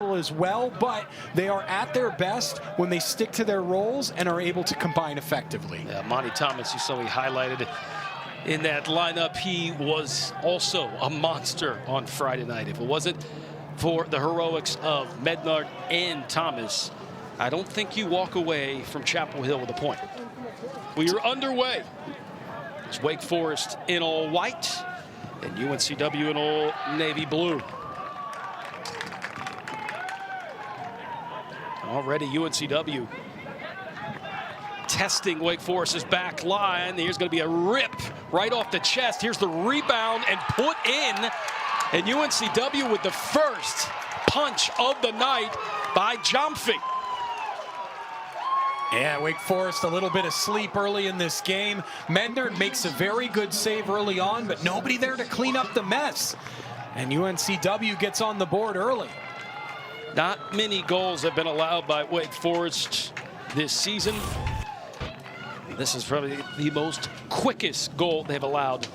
as well, but they are at their best when they stick to their roles and are able to combine effectively. Yeah, Monty Thomas, you saw he highlighted in that lineup. He was also a monster on Friday night. If it wasn't for the heroics of Mednard and Thomas, I don't think you walk away from Chapel Hill with a point. We are underway. It's Wake Forest in all white and UNCW in all navy blue. Already UNCW testing Wake Forest's back line. Here's going to be a rip right off the chest. Here's the rebound and put in. And UNCW with the first punch of the night by Jomfy. Yeah, Wake Forest a little bit of sleep early in this game. Mednard makes a very good save early on, but nobody there to clean up the mess. And UNCW gets on the board early. Not many goals have been allowed by Wake Forest this season. This is probably the most quickest goal they've allowed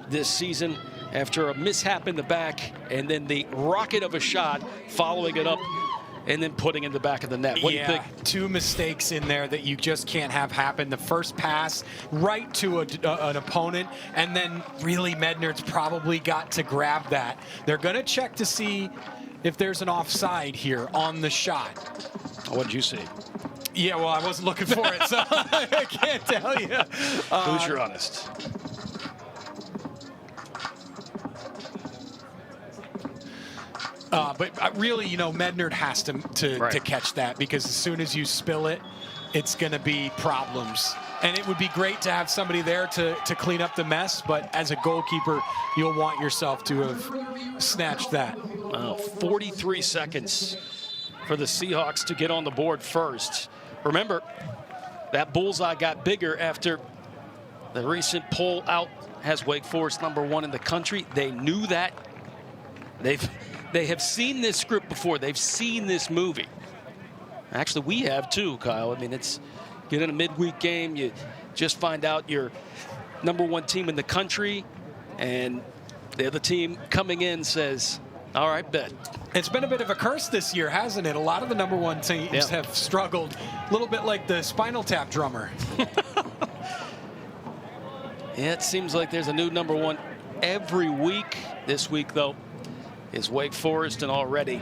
this season after a mishap in the back and then the rocket of a shot following it up and then putting in the back of the net. What do you think? Two mistakes in there that you just can't have happen. The first pass right to an opponent, and then really Mednard's probably got to grab that. They're going to check to see if there's an offside here on the shot. What did you see? Yeah, well, I wasn't looking for it, so I can't tell you. Who's your honest? But really, you know, Mednard has to catch that, because as soon as you spill it, it's going to be problems. And it would be great to have somebody there to clean up the mess, but as a goalkeeper, you'll want yourself to have snatched that. 43 seconds for the Seahawks to get on the board first. Remember, that bullseye got bigger after the recent poll out has Wake Forest #1 in the country. They knew that. They have seen this script before. They've seen this movie. Actually, we have too, Kyle. I mean, it's get in a midweek game, you just find out you're #1 team in the country, and the other team coming in says, all right, bet. It's been a bit of a curse this year, hasn't it? A lot of the #1 teams have struggled, a little bit like the Spinal Tap drummer. Yeah, it seems like there's a new #1 every week. This week, though, is Wake Forest, and already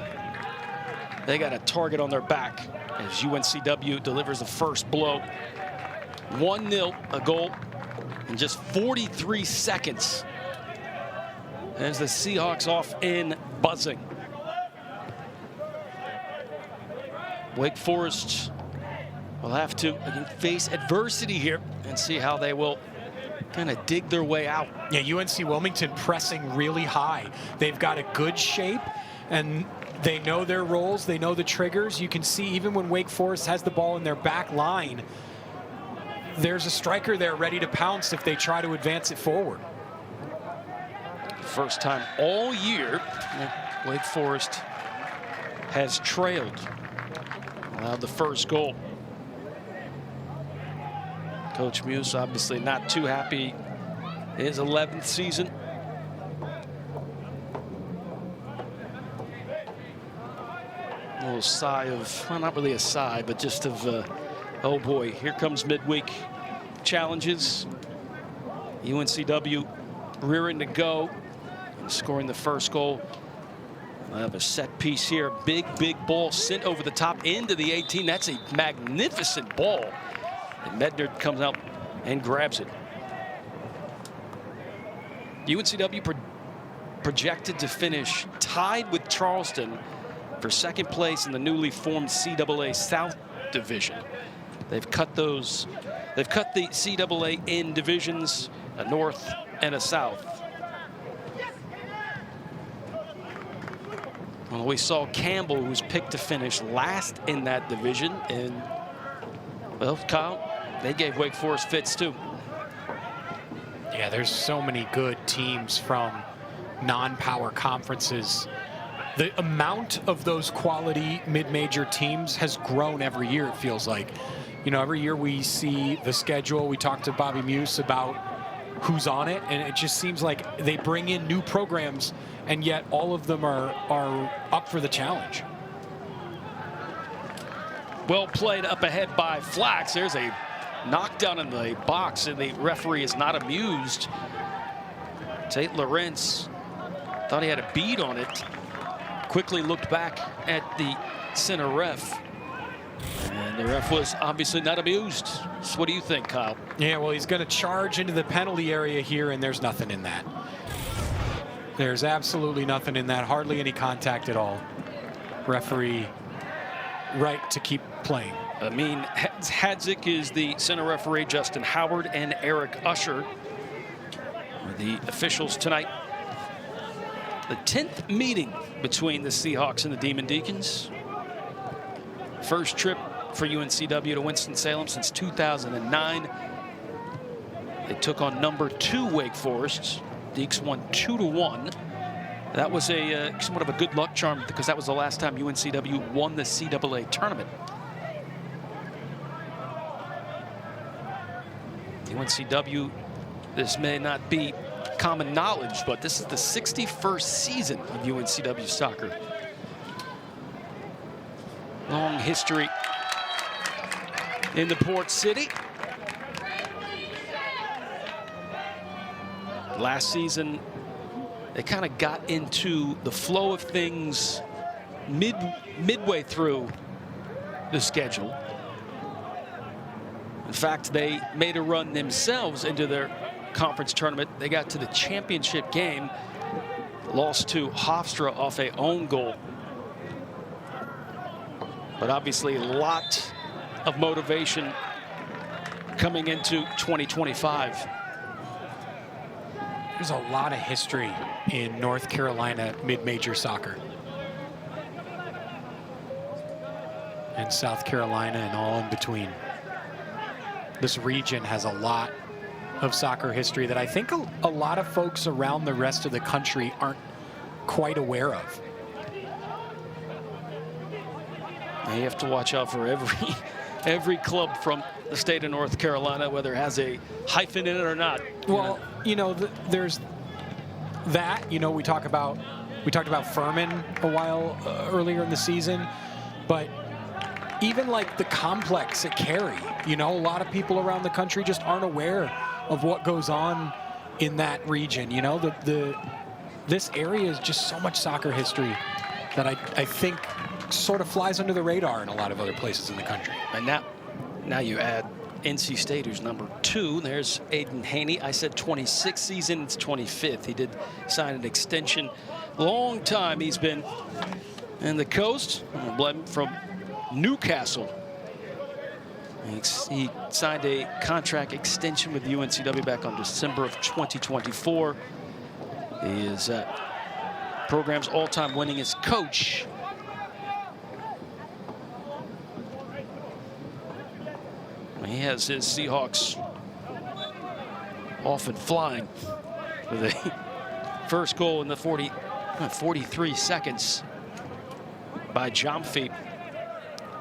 they got a target on their back as UNCW delivers the first blow. 1-0, a goal in just 43 seconds. As the Seahawks off in buzzing. Wake Forest will have to face adversity here and see how they will kind of dig their way out. Yeah, UNC Wilmington pressing really high. They've got a good shape, and they know their roles. They know the triggers. You can see even when Wake Forest has the ball in their back line, there's a striker there ready to pounce if they try to advance it forward. First time all year Wake Forest has trailed, allowed the first goal. Coach Muse obviously not too happy. His 11th season. A little sigh of, well, not really a sigh, but just of, oh boy, here comes midweek challenges. UNCW rearing to go, scoring the first goal. I have a set piece here. Big ball sent over the top into the 18. That's a magnificent ball. And Mednard comes out and grabs it. UNCW projected to finish tied with Charleston for second place in the newly formed CAA South Division. They've cut the CAA in divisions, a North and a South. Well, we saw Campbell, who was picked to finish last in that division, and well, Kyle, they gave Wake Forest fits too. Yeah, there's so many good teams from non-power conferences. The amount of those quality mid-major teams has grown every year, it feels like. You know, every year we see the schedule. We talked to Bobby Muse about who's on it, and it just seems like they bring in new programs, and yet all of them are up for the challenge. Well played up ahead by Flax. There's a knockdown in the box, and the referee is not amused. Tate Lorentz thought he had a bead on it. Quickly looked back at the center ref. And the ref was obviously not amused. So what do you think, Kyle? Yeah, well, he's going to charge into the penalty area here, and there's nothing in that. There's absolutely nothing in that. Hardly any contact at all. Referee right to keep playing. Amin Hadzik is the center referee. Justin Howard and Eric Usher are the officials tonight. The 10th meeting between the Seahawks and the Demon Deacons. First trip for UNCW to Winston-Salem since 2009. They took on number 2 Wake Forest. Deeks won 2-1. That was a somewhat of a good luck charm because that was the last time UNCW won the CAA tournament. UNCW, this may not be common knowledge, but this is the 61st season of UNCW soccer. Long history in the port city. Last season, they kind of got into the flow of things midway through the schedule. In fact, they made a run themselves into their conference tournament. They got to the championship game, lost to Hofstra off a own goal. But obviously a lot of motivation coming into 2025. There's a lot of history in North Carolina mid-major soccer. And South Carolina and all in between. This region has a lot of soccer history that I think a lot of folks around the rest of the country aren't quite aware of. Now you have to watch out for every club from the state of North Carolina, whether it has a hyphen in it or not. Well, you know, there's that. You know, we talked about Furman a while earlier in the season, but even like the complex at Cary, you know, a lot of people around the country just aren't aware of what goes on in that region. You know, this area is just so much soccer history that I think sort of flies under the radar in a lot of other places in the country. And now you add NC State, who's number 2. There's Aiden Haney. I said 26th season. It's 25th. He did sign an extension. Long time he's been in the coast. From Newcastle. He signed a contract extension with UNCW back on December of 2024. He is program's all-time winningest coach. He has his Seahawks off and flying with a first goal in the 43 seconds by Jomfi,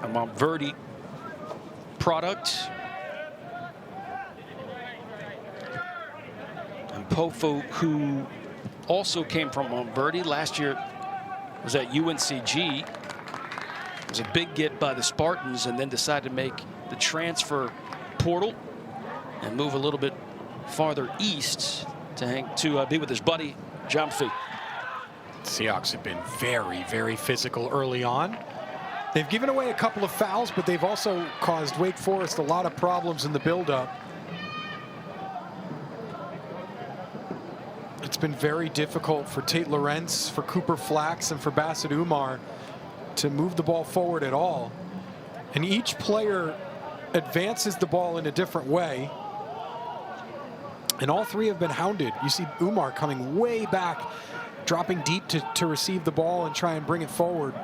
a Montverde product. And Pofu, who also came from Montverde last year, was at UNCG. It was a big get by the Spartans, and then decided to make the transfer portal and move a little bit farther east to be with his buddy Jomfi. Seahawks have been very, very physical early on. They've given away a couple of fouls, but they've also caused Wake Forest a lot of problems in the build-up. It's been very difficult for Tate Lorentz, for Cooper Flax, and for Bassett Umar to move the ball forward at all. And each player advances the ball in a different way. And all three have been hounded. You see Umar coming way back, dropping deep to receive the ball and try and bring it forward.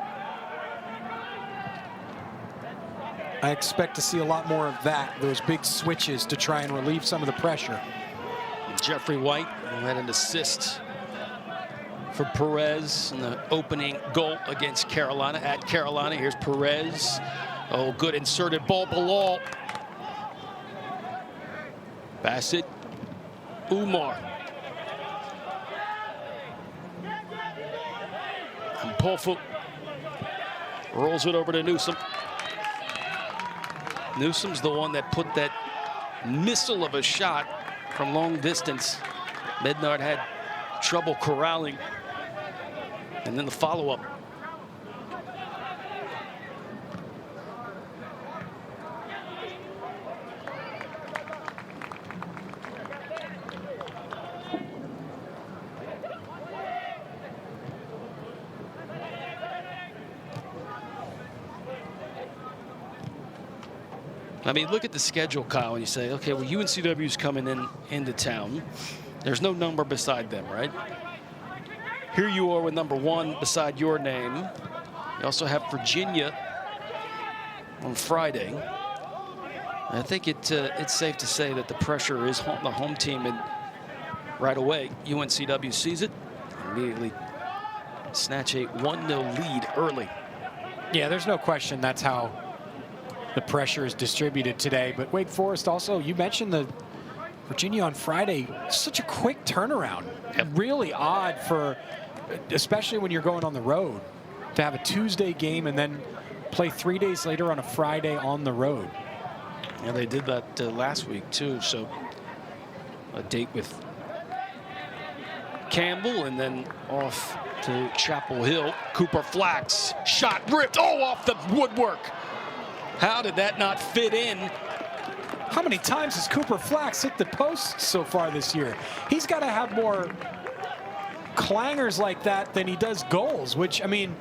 I expect to see a lot more of that, those big switches to try and relieve some of the pressure. Jeffrey White had an assist for Perez in the opening goal against Carolina. At Carolina, here's Perez. Oh, good inserted ball below. Bassett, Umar. And Pofu rolls it over to Newsom. Newsom's the one that put that missile of a shot from long distance. Bednard had trouble corralling. And then the follow-up. I mean, look at the schedule, Kyle, and you say, okay, well, UNCW's coming into town. There's no number beside them, right? Here you are with number 1 beside your name. You also have Virginia on Friday. And I think it's safe to say that the pressure is on the home team, and right away, UNCW sees it, immediately snatch a 1-0 lead early. Yeah, there's no question that's how the pressure is distributed today. But Wake Forest also, you mentioned the Virginia on Friday, such a quick turnaround. Yep. Really odd for, especially when you're going on the road, to have a Tuesday game and then play 3 days later on a Friday on the road. Yeah, they did that last week too. So a date with Campbell and then off to Chapel Hill. Cooper Flax, shot ripped, off the woodwork. How did that not fit in? How many times has Cooper Flax hit the post so far this year? He's got to have more clangers like that than he does goals, which, I mean,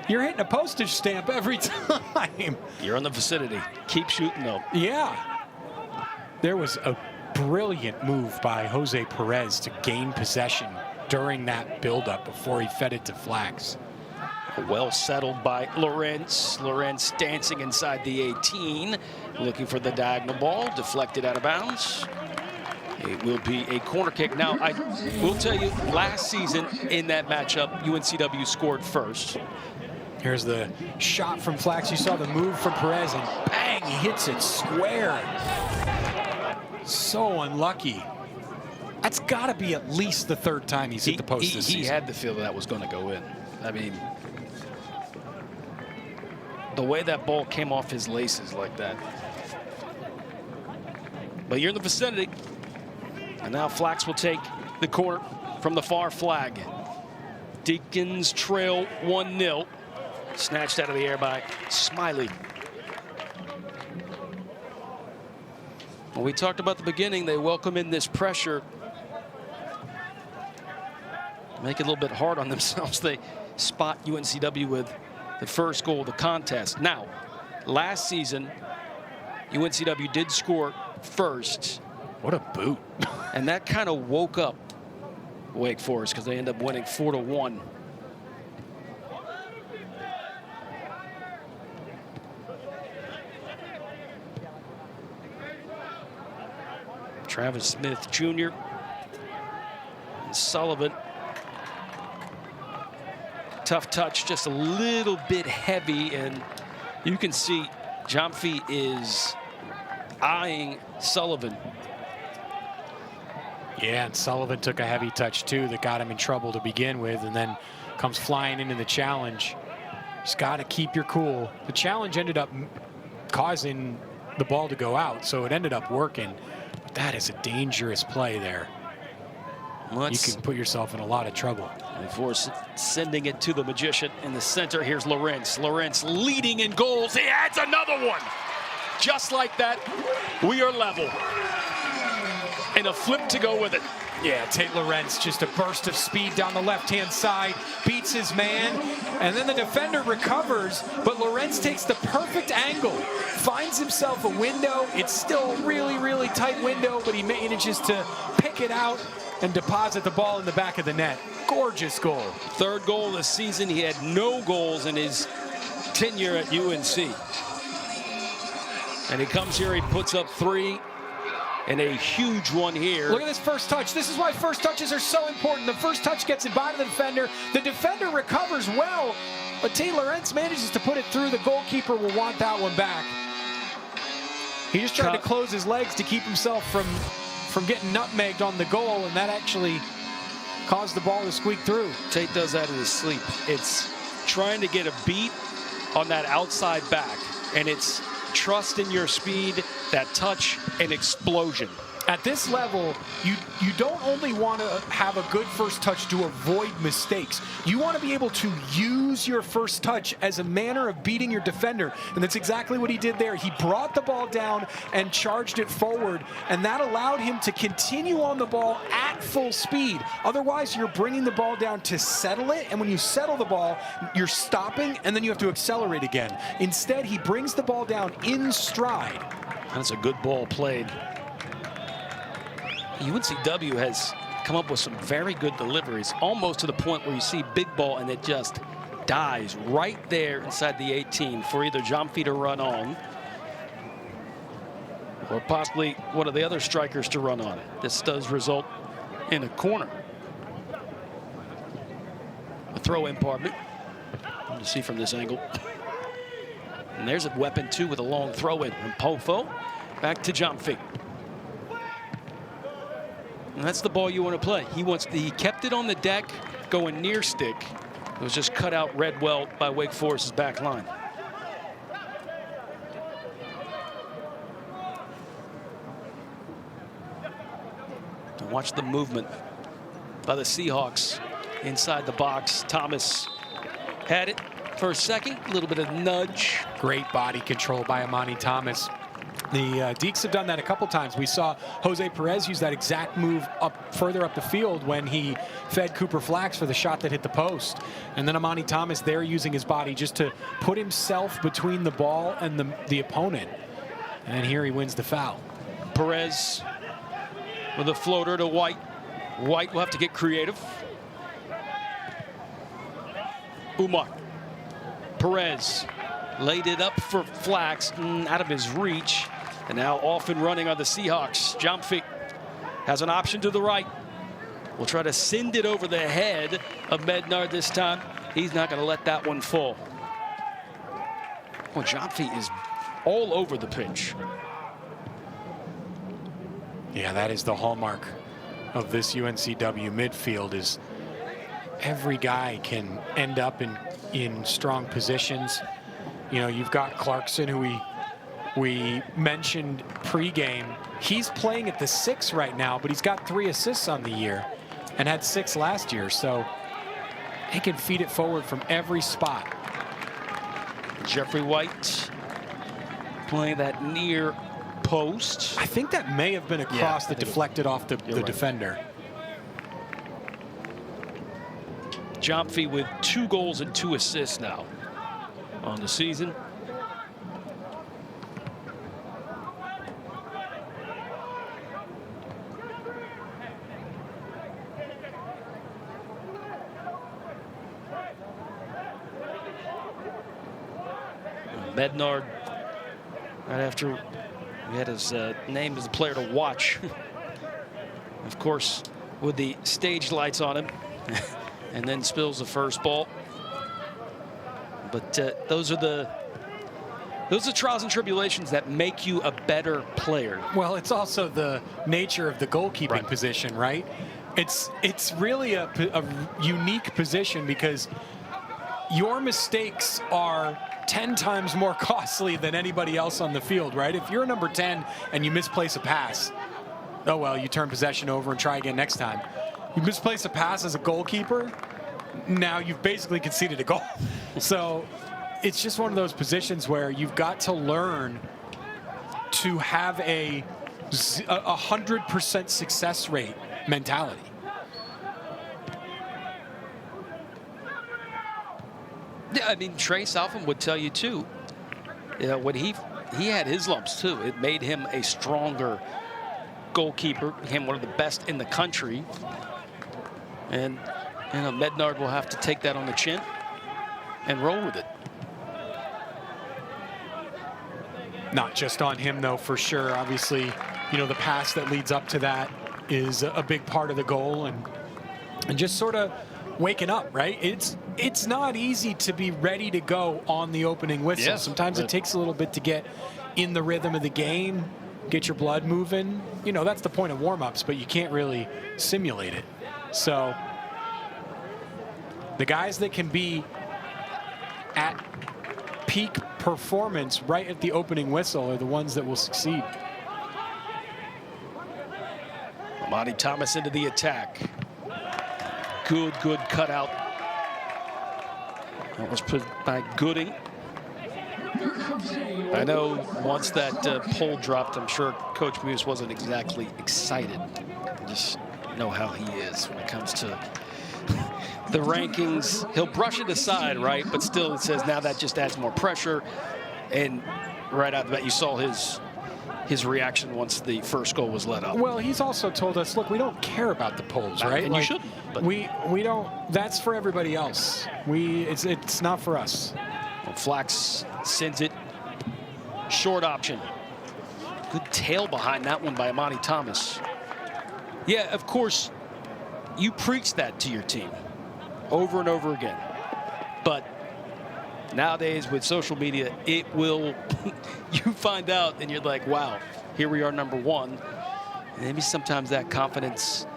you're hitting a postage stamp every time. You're in the vicinity. Keep shooting, though. Yeah. There was a brilliant move by Jose Perez to gain possession during that buildup before he fed it to Flax. Well settled by Lorentz. Lorentz dancing inside the 18, looking for the diagonal ball, deflected out of bounds. It will be a corner kick. Now, I will tell you, last season in that matchup, UNCW scored first. Here's the shot from Flax. You saw the move from Perez, and bang, he hits it square. So unlucky. That's got to be at least the 3rd time he's hit the post this season. He had the feel that was going to go in. I mean, the way that ball came off his laces like that. But you're in the vicinity. And now Flax will take the corner from the far flag. Deacons trail 1-0. Snatched out of the air by Smiley. Well, we talked about the beginning. They welcome in this pressure. Make it a little bit hard on themselves. They spot UNCW with the first goal of the contest. Now, last season, UNCW did score first. What a boot. And that kind of woke up Wake Forest because they end up winning 4-1. Travis Smith Jr. and Sullivan. Tough touch, just a little bit heavy, and you can see Jomfy is eyeing Sullivan. Yeah, and Sullivan took a heavy touch too that got him in trouble to begin with, and then comes flying into the challenge. Just got to keep your cool. The challenge ended up causing the ball to go out, so it ended up working. But that is a dangerous play there. You can put yourself in a lot of trouble. Before sending it to the magician in the center, here's Lorentz. Lorentz leading in goals. He adds another one. Just like that, we are level. And a flip to go with it. Yeah, Tate Lorentz, just a burst of speed down the left-hand side, beats his man, and then the defender recovers, but Lorentz takes the perfect angle, finds himself a window. It's still a really, really tight window, but he manages to pick it out and deposit the ball in the back of the net. Gorgeous goal. 3rd goal this season. He had no goals in his tenure at UNC. And he comes here, he puts up 3. And a huge one here. Look at this first touch. This is why first touches are so important. The first touch gets it by the defender. The defender recovers well, but Tate Lorentz manages to put it through. The goalkeeper will want that one back. He just tried to close his legs to keep himself from getting nutmegged on the goal, and that actually caused the ball to squeak through. Tate does that in his sleep. It's trying to get a beat on that outside back, and it's trust in your speed, that touch, and explosion. At this level, you don't only want to have a good first touch to avoid mistakes. You want to be able to use your first touch as a manner of beating your defender, and that's exactly what he did there. He brought the ball down and charged it forward, and that allowed him to continue on the ball at full speed. Otherwise, you're bringing the ball down to settle it, and when you settle the ball, you're stopping, and then you have to accelerate again. Instead, he brings the ball down in stride. That's a good ball played. UNCW has come up with some very good deliveries, almost to the point where you see big ball and it just dies right there inside the 18 for either Jomfy to run on or possibly one of the other strikers to run on it. This does result in a corner. A throw-in, pardon me. You see from this angle. And there's a weapon, too, with a long throw-in from Pofo. Back to Jomfy. And that's the ball you want to play. He kept it on the deck, going near stick. It was just cut out read well by Wake Forest's back line. And watch the movement by the Seahawks inside the box. Thomas had it for a second, a little bit of nudge. Great body control by Amani Thomas. The Deeks have done that a couple times. We saw Jose Perez use that exact move further up the field when he fed Cooper Flax for the shot that hit the post. And then Amani Thomas there using his body just to put himself between the ball and the opponent. And here he wins the foul. Perez with a floater to White. White will have to get creative. Umar. Perez laid it up for Flax, out of his reach. And now off and running are the Seahawks. Jomfy has an option to the right. Will try to send it over the head of Mednard this time. He's not going to let that one fall. Well, Jomfy is all over the pitch. Yeah, that is the hallmark of this UNCW midfield, is every guy can end up in strong positions. You know, you've got Clarkson, who we mentioned pregame. He's playing at the 6 right now, but he's got 3 assists on the year and had 6 last year. So he can feed it forward from every spot. Jeffrey White playing that near post. I think that may have been a cross that deflected off the defender. Jomfy with 2 goals and 2 assists now on the season. Mednard, right after he had his name as a player to watch. Of course, with the stage lights on him, and then spills the first ball. But those are trials and tribulations that make you a better player. Well, it's also the nature of the goalkeeping position, right? It's really a unique position because your mistakes are 10 times more costly than anybody else on the field, right? If you're a number 10 and you misplace a pass, oh well, you turn possession over and try again next time. You misplace a pass as a goalkeeper, now you've basically conceded a goal. So it's just one of those positions where you've got to learn to have a 100% success rate mentality. Yeah, I mean, Trey Southam would tell you too. You know, when he had his lumps too, it made him a stronger goalkeeper, became one of the best in the country. And you know, Mednard will have to take that on the chin and roll with it. Not just on him though, for sure. Obviously, you know, the pass that leads up to that is a big part of the goal, and just sort of waking up, right? It's not easy to be ready to go on the opening whistle. Yes, sometimes it takes a little bit to get in the rhythm of the game, get your blood moving. You know, that's the point of warm-ups, but you can't really simulate it. So the guys that can be at peak performance right at the opening whistle are the ones that will succeed. Amani Thomas into the attack. Good cutout. That was put by Gooding. I know once that poll dropped, I'm sure Coach Muse wasn't exactly excited. Just know how he is when it comes to the rankings. He'll brush it aside, right? But still, it says now that just adds more pressure. And right out the bat, you saw his reaction once the first goal was let up. Well, he's also told us, look, we don't care about the polls, right? And you shouldn't. But we don't. That's for everybody else. It's not for us. Well, Flax sends it short option. Good tail behind that one by Amani Thomas. Yeah, of course, you preach that to your team over and over again. But nowadays with social media, it will, you find out and you're like, wow, here we are #1. And maybe sometimes that confidence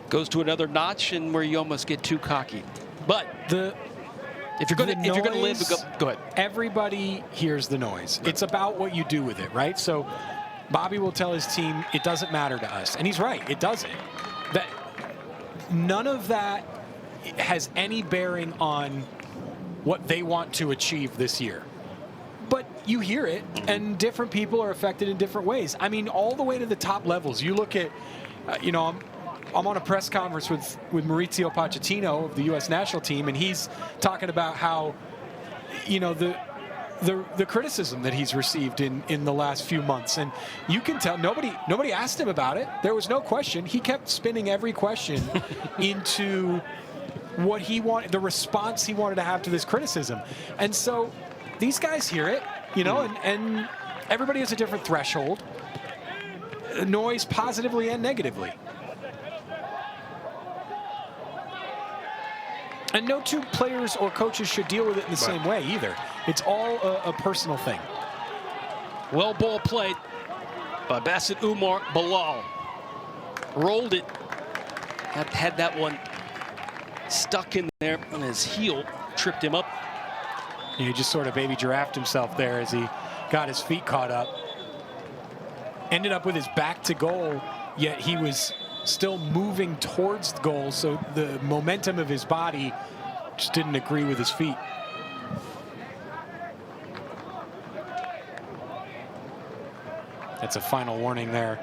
goes to another notch and where you almost get too cocky. But if you're going to live, go ahead. Everybody hears the noise. Right. It's about what you do with it, right? So Bobby will tell his team, it doesn't matter to us. And he's right, it doesn't. None of that has any bearing on what they want to achieve this year. But you hear it, and different people are affected in different ways. I mean, all the way to the top levels. You look at, I'm on a press conference with Maurizio Pochettino of the U.S. national team, and he's talking about how, the criticism that he's received in the last few months. And you can tell nobody asked him about it. There was no question. He kept spinning every question into what he wanted, the response he wanted to have to this criticism. And so these guys hear it, and everybody has a different threshold. Noise positively and negatively. And no two players or coaches should deal with it in the same way either. It's all a personal thing. Well ball played by Bassett Umar Bilal. Rolled it. Had that one stuck in there on his heel. Tripped him up. He just sort of baby giraffed himself there as he got his feet caught up. Ended up with his back to goal, yet he was still moving towards the goal, so the momentum of his body just didn't agree with his feet. That's a final warning there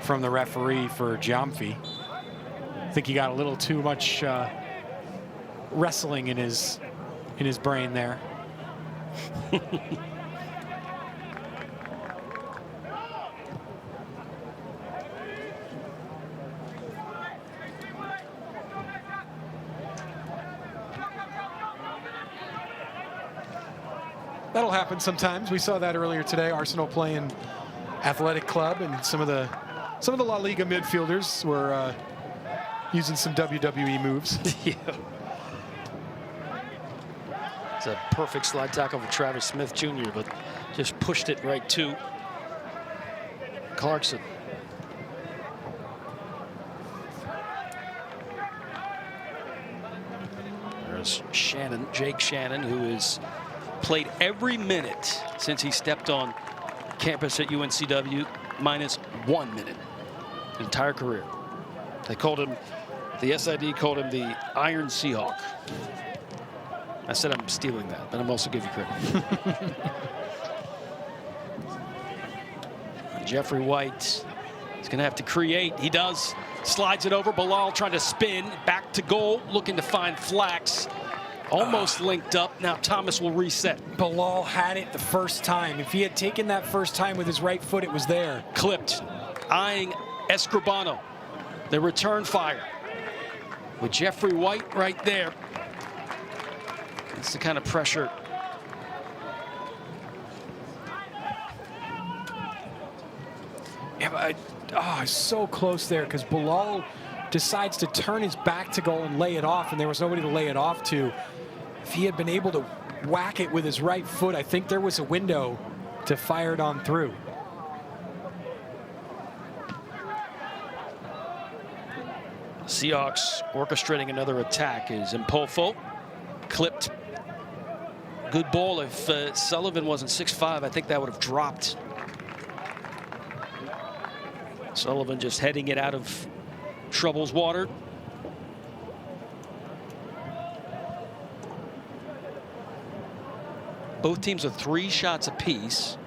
from the referee for Giamfi. I think he got a little too much wrestling in his brain there. That'll happen sometimes. We saw that earlier today. Arsenal playing Athletic Club, and some of the La Liga midfielders were using some WWE moves. Yeah. It's a perfect slide tackle for Travis Smith Jr., but just pushed it right to Clarkson. There's Jake Shannon, who has played every minute since he stepped on campus at UNCW, minus 1 minute, his entire career. They called him, the SID called him the Iron Seahawk. I said I'm stealing that, but I'm also giving you credit. Jeffrey White is going to have to create. He does. Slides it over. Bilal trying to spin. Back to goal. Looking to find Flax. Almost linked up. Now Thomas will reset. Bilal had it the first time. If he had taken that first time with his right foot, it was there. Clipped. Eyeing Escribano. The return fire. With Jeffrey White right there. It's the kind of pressure. Yeah, but so close there, because Bilal decides to turn his back to goal and lay it off, and there was nobody to lay it off to. If he had been able to whack it with his right foot, I think there was a window to fire it on through. Seahawks orchestrating another attack is Impolfo. Clipped Good ball. If Sullivan wasn't 6'5", I think that would have dropped. Sullivan just heading it out of trouble's water. Both teams are 3 shots apiece.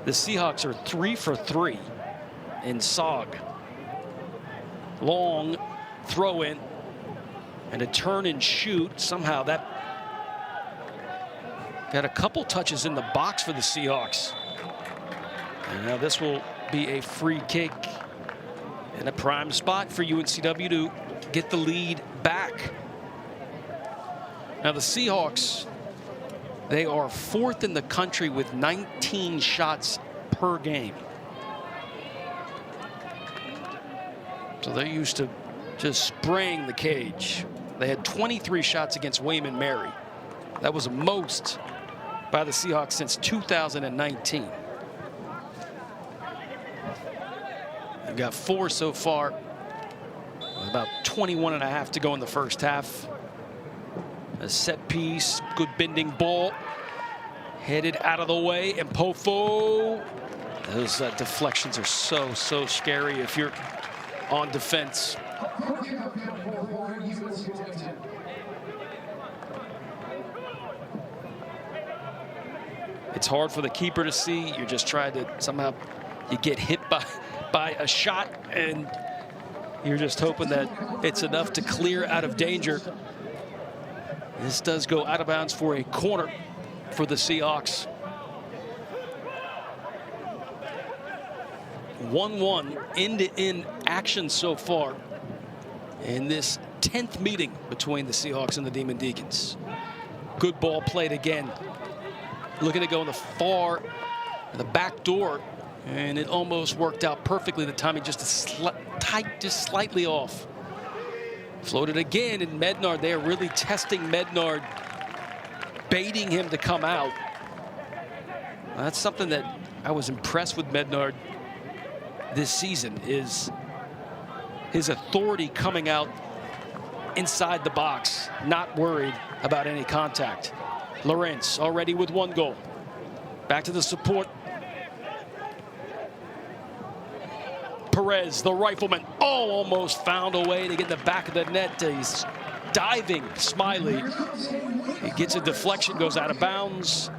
The Seahawks are 3 for 3 in SOG. Long throw in and a turn and shoot. Somehow that got a couple touches in the box for the Seahawks. And now this will be a free kick and a prime spot for UNCW to get the lead back. Now the Seahawks, they are 4th in the country with 19 shots per game. So they're used to just spraying the cage. They had 23 shots against Wayman Mary. That was the most by the Seahawks since 2019. They've got 4 so far. About 21 and a half to go in the first half. A set piece, good bending ball. Headed out of the way, and Pofo. Those deflections are so scary if you're on defense. It's hard for the keeper to see. You're just trying to somehow, you get hit by a shot, and you're just hoping that it's enough to clear out of danger. This does go out of bounds for a corner for the Seahawks. 1-1 end-to-end action so far in this 10th meeting between the Seahawks and the Demon Deacons. Good ball played again. Looking to go in the back door, and it almost worked out perfectly. The timing just slightly off. Floated again, and Mednard, they are really testing Mednard, baiting him to come out. That's something that I was impressed with Mednard this season, is his authority coming out inside the box, not worried about any contact. Lorentz already with 1 goal. Back to the support. Perez, the rifleman, almost found a way to get in the back of the net. He's diving, Smiley. He gets a deflection, goes out of bounds.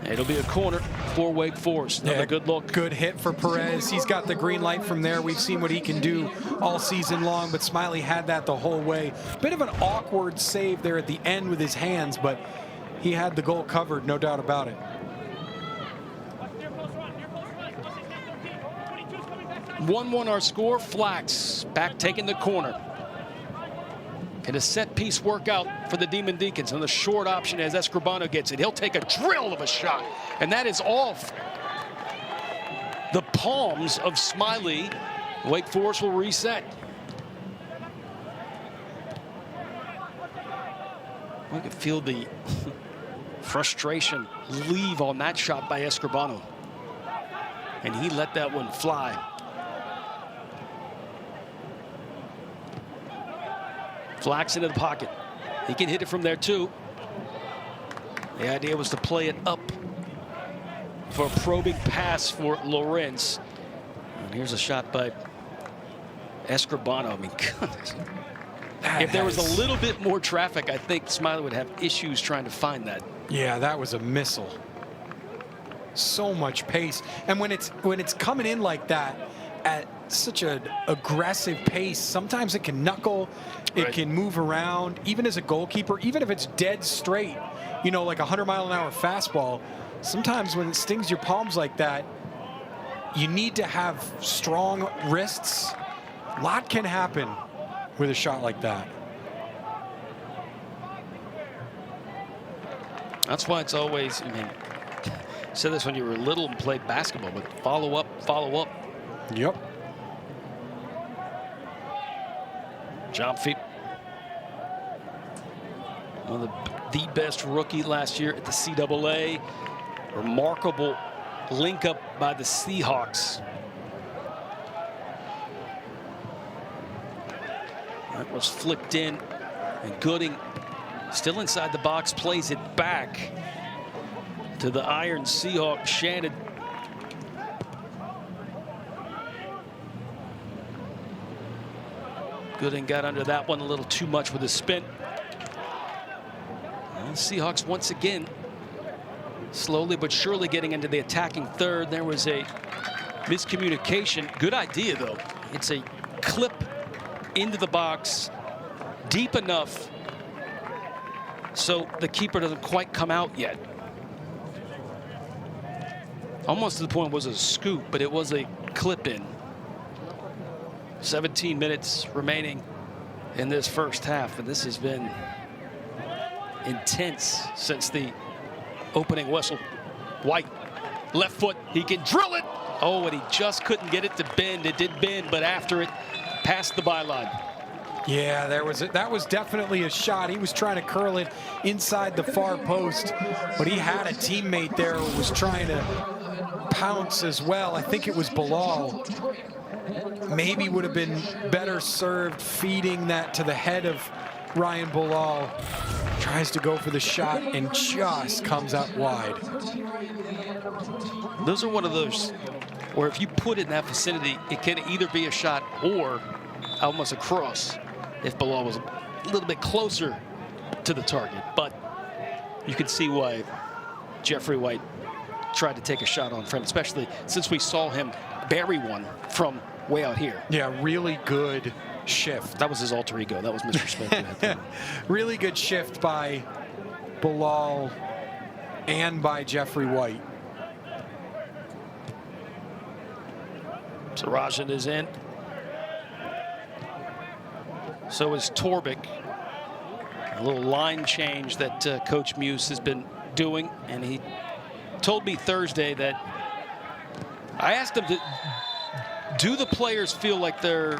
It'll be a corner for Wake Forest. Another good look. Good hit for Perez. He's got the green light from there. We've seen what he can do all season long, but Smiley had that the whole way. Bit of an awkward save there at the end with his hands, but he had the goal covered, no doubt about it. 1-1 our score. Flax back taking the corner. Can a set piece work out for the Demon Deacons? And the short option as Escribano gets it. He'll take a drill of a shot, and that is off the palms of Smiley. Wake Forest will reset. We can feel the frustration leave on that shot by Escribano, and he let that one fly. Flax into the pocket. He can hit it from there too. The idea was to play it up for a probing pass for Lorentz. And here's a shot by Escribano. I mean, goodness. If there was a little bit more traffic, I think Smiley would have issues trying to find that. Yeah, that was a missile. So much pace. And when it's coming in like that at such an aggressive pace, sometimes it can knuckle, it can move around. Even as a goalkeeper, even if it's dead straight, you know, like a 100-mile-an-hour fastball, sometimes when it stings your palms like that, you need to have strong wrists. A lot can happen with a shot like that. That's why it's always, I mean, I said this when you were little and played basketball, but follow up, follow up. Yep. Job feet. One of the best rookie last year at the CAA. Remarkable link up by the Seahawks. That was flicked in, and Gooding Still inside the box, plays it back to the Iron Seahawk, Shannon. Gooden got under that one a little too much with his spin. Well, Seahawks once again slowly but surely getting into the attacking third. There was a miscommunication. Good idea, though. It's a clip into the box deep enough so the keeper doesn't quite come out yet. Almost to the point it was a scoop, but it was a clip in. 17 minutes remaining in this first half, and this has been intense since the opening whistle. White, left foot, he can drill it. Oh, and he just couldn't get it to bend. It did bend, but after it, past the byline. Yeah, that was definitely a shot. He was trying to curl it inside the far post, but he had a teammate there who was trying to pounce as well. I think it was Bilal. Maybe would have been better served feeding that to the head of Ryan Bilal. Tries to go for the shot and just comes out wide. Those are one of those where if you put it in that vicinity, it can either be a shot or almost a cross if Bilal was a little bit closer to the target. But you can see why Jeffrey White tried to take a shot on Friend, especially since we saw him bury one from way out here. Yeah, really good shift. That was his alter ego. That was Mr. Smith. Really good shift by Bilal and by Jeffrey White. Sarajan is in. So is Torbic. A little line change that Coach Muse has been doing, and he told me Thursday that I asked him to, do the players feel like they're,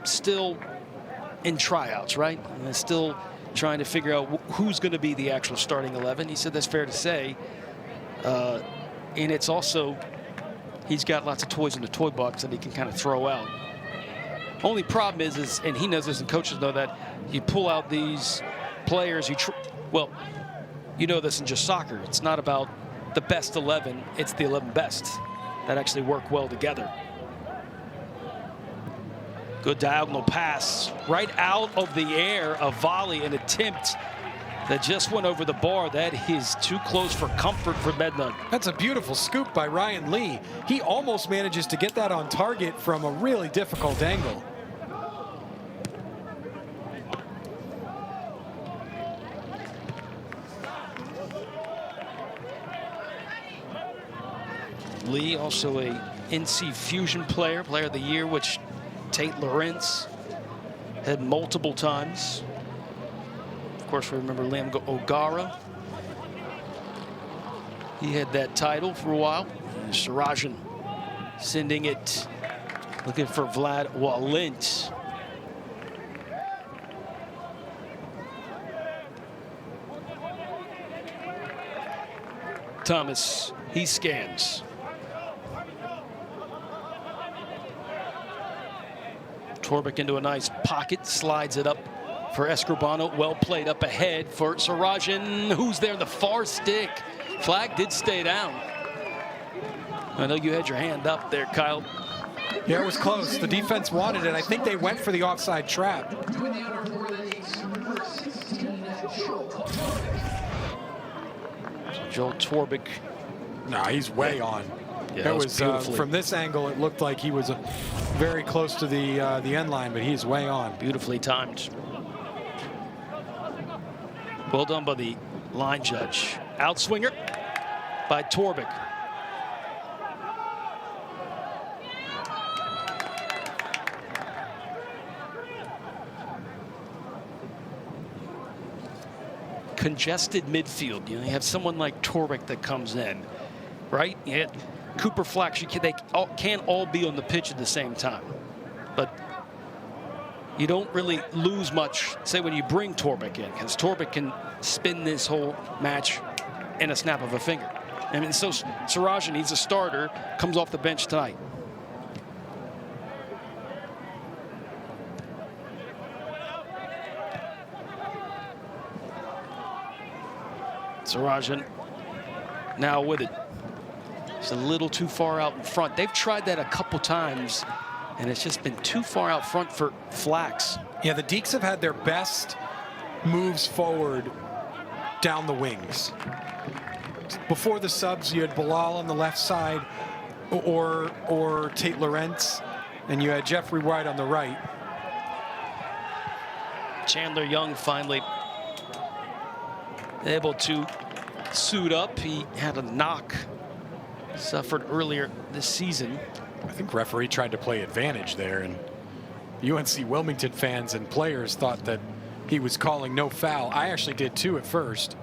still in tryouts, right? And they're still trying to figure out who's going to be the actual starting 11. He said that's fair to say. And it's also, he's got lots of toys in the toy box that he can kind of throw out. Only problem is, and he knows this and coaches know that, you pull out these players, you know this in just soccer. It's not about the best 11, it's the 11 best that actually work well together. Good diagonal pass right out of the air, a volley, an attempt that just went over the bar. That is too close for comfort for Medna. That's a beautiful scoop by Ryan Lee. He almost manages to get that on target from a really difficult angle. Lee, also a NC Fusion player of the year, which Tate Lorentz had multiple times. Of course, we remember Liam O'Gara. He had that title for a while. And Sarajan sending it, looking for Vlad Walint. Thomas, he scans. Torbic into a nice pocket, slides it up for Escribano. Well played up ahead for Sarajan, who's there in the far stick. Flag did stay down. I know you had your hand up there, Kyle. Yeah, it was close. The defense wanted it. I think they went for the offside trap. Joel Torbic. No, he's way on. Yeah, that was from this angle, it looked like he was very close to the end line, but he's way on. Beautifully timed. Well done by the line judge. Outswinger by Torbic. Congested midfield. You have someone like Torbic that comes in, right? You had Cooper Flax. They can't all be on the pitch at the same time, but you don't really lose much, say, when you bring Torbic in, because Torbic can spin this whole match in a snap of a finger. I mean, so Sarajan, he's a starter, comes off the bench tonight. Sarajan now with it. It's a little too far out in front. They've tried that a couple times, and it's just been too far out front for Flax. Yeah, the Deeks have had their best moves forward down the wings. Before the subs, you had Bilal on the left side or Tate Lorentz, and you had Jeffrey White on the right. Chandler Young finally able to suit up. He had a knock suffered earlier this season. I think referee tried to play advantage there, and UNC Wilmington fans and players thought that he was calling no foul. I actually did too at first.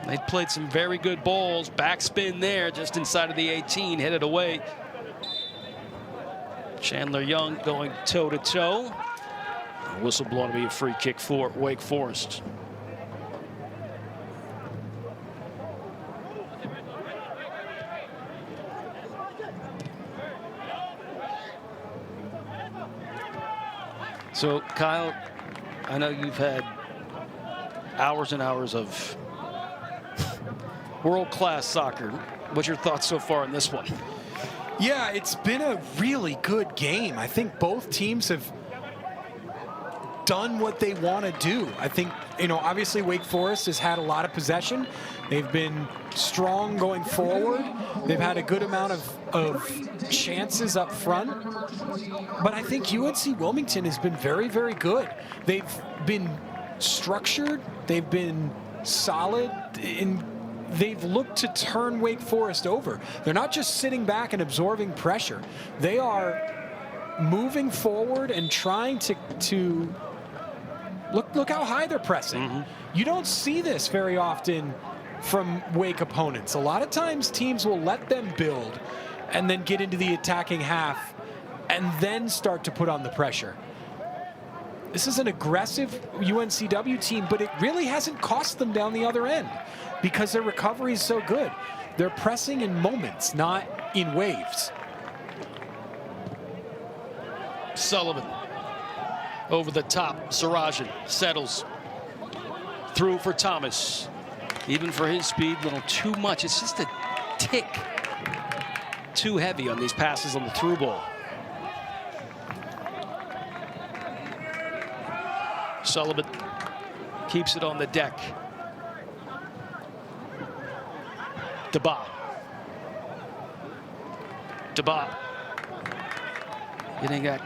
They played some very good balls. Backspin there, just inside of the 18, headed away. Chandler Young going toe-to-toe. Whistle blown to be a free kick for Wake Forest. So, Kyle, I know you've had hours and hours of world-class soccer. What's your thoughts so far on this one? Yeah, it's been a really good game. I think both teams have done what they want to do. I think, obviously Wake Forest has had a lot of possession. They've been strong going forward. They've had a good amount of chances up front. But I think UNC Wilmington has been very, very good. They've been structured. They've been solid. They've looked to turn Wake Forest over. They're not just sitting back and absorbing pressure. They are moving forward and trying to look how high they're pressing. Mm-hmm. You don't see this very often from Wake opponents. A lot of times teams will let them build and then get into the attacking half and then start to put on the pressure. This is an aggressive UNCW team, but it really hasn't cost them down the other end because their recovery is so good. They're pressing in moments, not in waves. Sullivan over the top. Sarajan settles through for Thomas. Even for his speed, a little too much. It's just a tick too heavy on these passes on the through ball. Sullivan keeps it on the deck. Daba getting that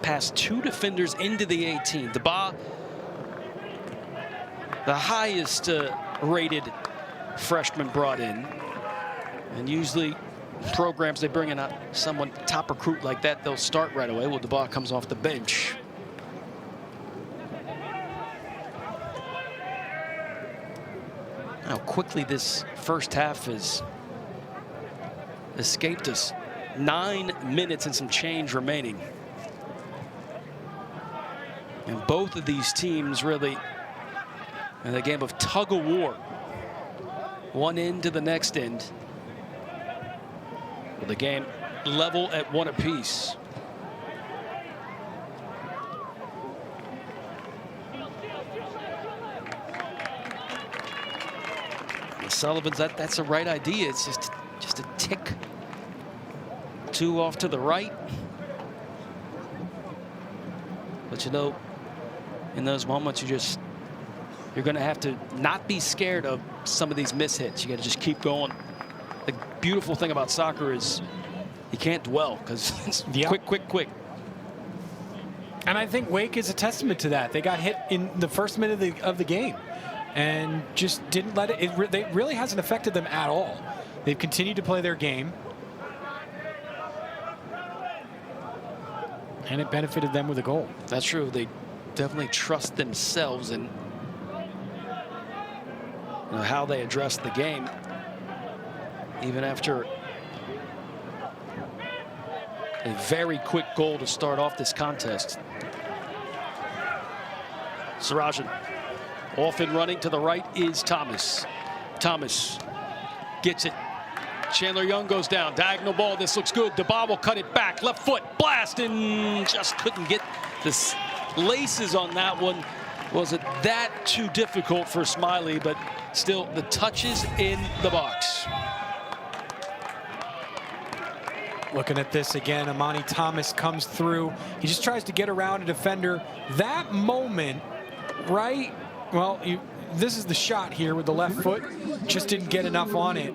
past two defenders into the 18. Daba, the highest rated freshman brought in. And usually programs, they bring in someone top recruit like that, they'll start right away. Well, Daba comes off the bench. How quickly this first half has escaped us. 9 minutes and some change remaining. And both of these teams really in a game of tug of war. One end to the next end. With the game level at 1 apiece. Sullivan's that's the right idea. It's just a tick too off to the right. But in those moments you're going to have to not be scared of some of these mishits. You got to just keep going. The beautiful thing about soccer is you can't dwell because it's quick. And I think Wake is a testament to that. They got hit in the first minute of the game and just didn't let it. It really hasn't affected them at all. They've continued to play their game. And it benefited them with a goal. That's true. They definitely trust themselves and how they address the game. Even after a very quick goal to start off this contest. Sarajan off and running to the right is Thomas. Thomas gets it. Chandler Young goes down. Diagonal ball. This looks good. DeBaugh will cut it back. Left foot. Blast. And just couldn't get the laces on that one. Wasn't that too difficult for Smiley, but still the touches in the box. Looking at this again, Amani Thomas comes through. He just tries to get around a defender. That moment, right? Well, this is the shot here with the left foot. Just didn't get enough on it.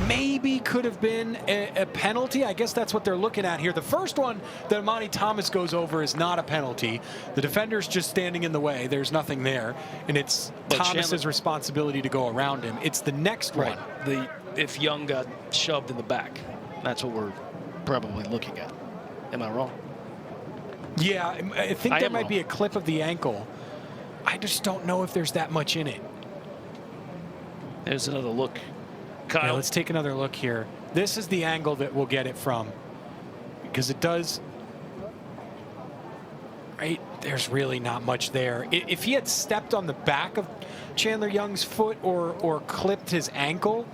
Maybe could have been a penalty. I guess that's what they're looking at here. The first one that Amani Thomas goes over is not a penalty. The defender's just standing in the way. There's nothing there. And it's Thomas's responsibility to go around him. It's the next one. If Young got shoved in the back, that's what we're probably looking at. Am I wrong? Yeah, I think there might be a clip of the ankle. I just don't know if there's that much in it. There's another look. Kyle. Yeah, let's take another look here. This is the angle that we'll get it from, because it does. Right, there's really not much there. If he had stepped on the back of Chandler Young's foot or clipped his ankle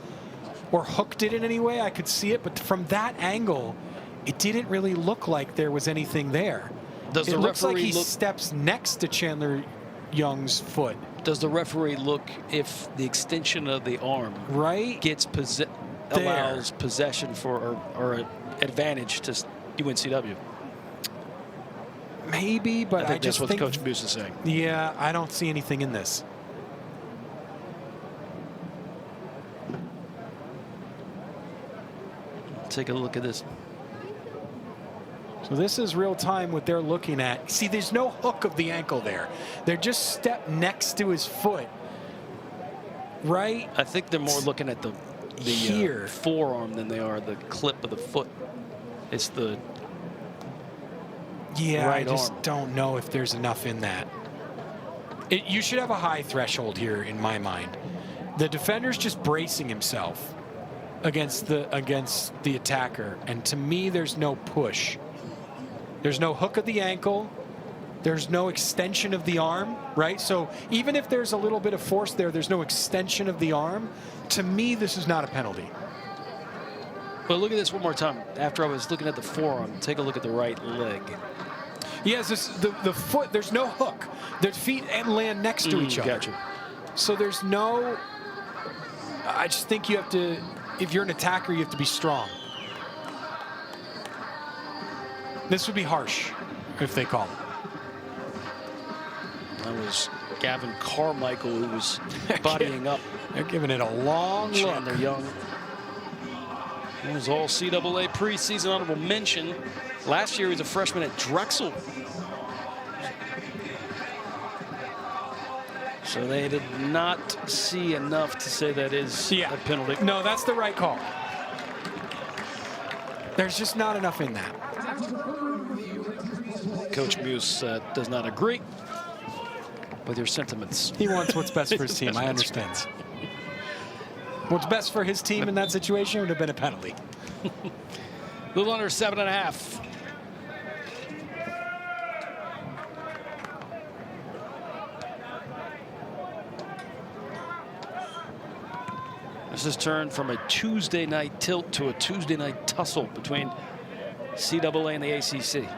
or hooked it in any way, I could see it. But from that angle, it didn't really look like there was anything there. It looks like he steps next to Chandler Young's foot. Does the referee look if the extension of the arm gets allows possession for or advantage to UNCW? Maybe, but I just think that's what Coach Buse is saying. Yeah, I don't see anything in this. Take a look at this. So this is real time what they're looking at. See, there's no hook of the ankle there. They're just stepped next to his foot, right? I think they're more looking at the forearm than they are the clip of the foot. It's the I just don't know if there's enough in that. You should have a high threshold here, in my mind. The defender's just bracing himself against the attacker, and to me, there's no push. There's no hook of the ankle. There's no extension of the arm, right? So even if there's a little bit of force there, there's no extension of the arm. To me, this is not a penalty. But look at this one more time. After I was looking at the forearm, take a look at the right leg. Yes, the foot, there's no hook. Their feet land next to each other. Gotcha. So there's no, I just think you have to, if you're an attacker, you have to be strong. This would be harsh if they call it. That was Gavin Carmichael who was bodying up. They're giving it a long look. Chandler Young. He was all CAA preseason honorable mention. Last year he was a freshman at Drexel. So they did not see enough to say that is a penalty. No, that's the right call. There's just not enough in that. Coach Buse does not agree with your sentiments. He wants what's best for his team. I understand. What's best for his team in that situation would have been a penalty. A little under 7.5. This has turned from a Tuesday night tilt to a Tuesday night tussle between CAA and the ACC.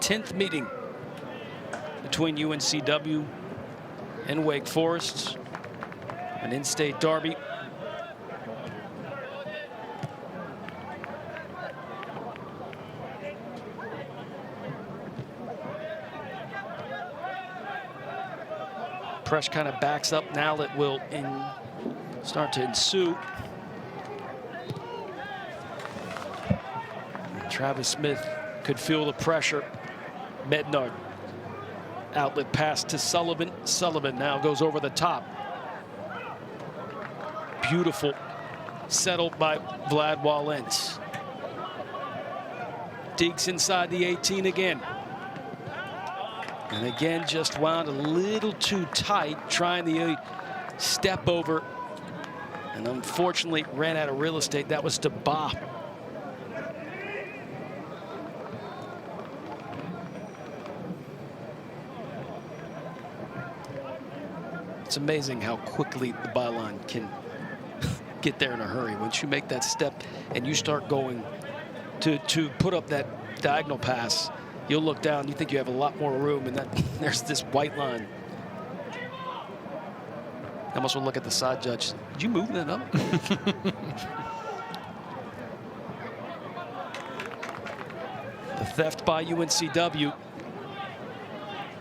10th meeting between UNCW and Wake Forest, an in-state derby. Press kind of backs up now. That will start to ensue. Travis Smith could feel the pressure. Bednard, outlet pass to Sullivan. Sullivan now goes over the top. Beautiful, settled by Vlad Walentz. Deeks inside the 18 again. And again, just wound a little too tight, trying the step over. And unfortunately ran out of real estate. That was DeBaugh. It's amazing how quickly the byline can get there in a hurry. Once you make that step and you start going to put up that diagonal pass, you'll look down, you think you have a lot more room, and there's this white line. I almost will look at the side judge. Did you move that up? The theft by UNCW.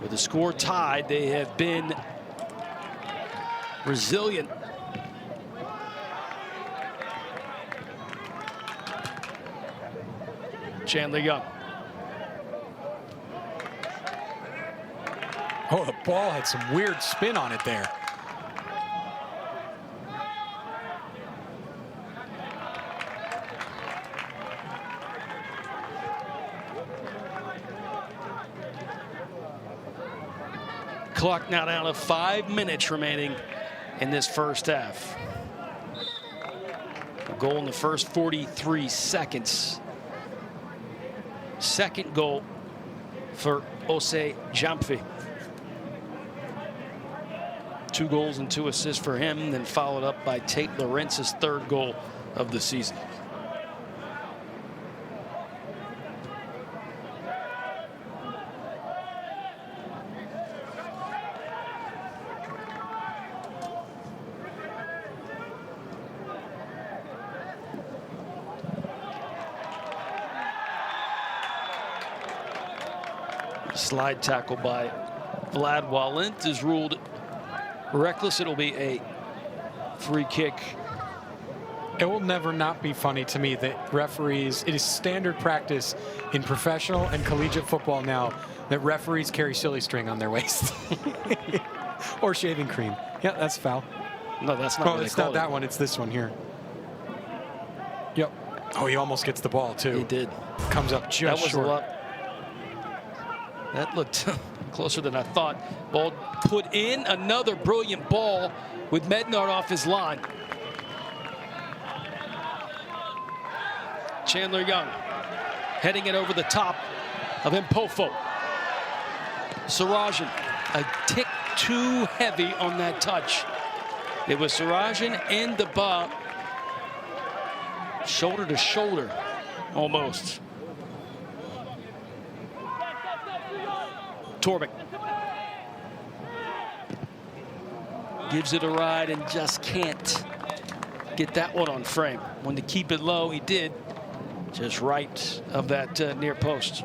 With the score tied, they have been resilient. Chandler Young. Oh, the ball had some weird spin on it there. Clock now down to 5 minutes remaining in this first half. A goal in the first 43 seconds. Second goal for Ose Jamphi. 2 goals and 2 assists for him, then followed up by Tate Lorentz's 3rd goal of the season. Slide tackle by Vlad Walent is ruled reckless. It'll be a free kick. It will never not be funny to me that referees, it is standard practice in professional and collegiate football now that referees carry silly string on their waist. Or shaving cream. Yeah, that's foul. No, that's not. Oh, it's not that one. It's this one here. Yep. Oh, he almost gets the ball, too. He did. Comes up just that was short. A lot. That looked closer than I thought. Ball put in. Another brilliant ball with Mednard off his line. Chandler Young heading it over the top of Mpofo. Sarajan a tick too heavy on that touch. It was Sarajan and Deba shoulder to shoulder almost. Torbeck gives it a ride and just can't get that one on frame. When to keep it low, he did. Just right of that near post.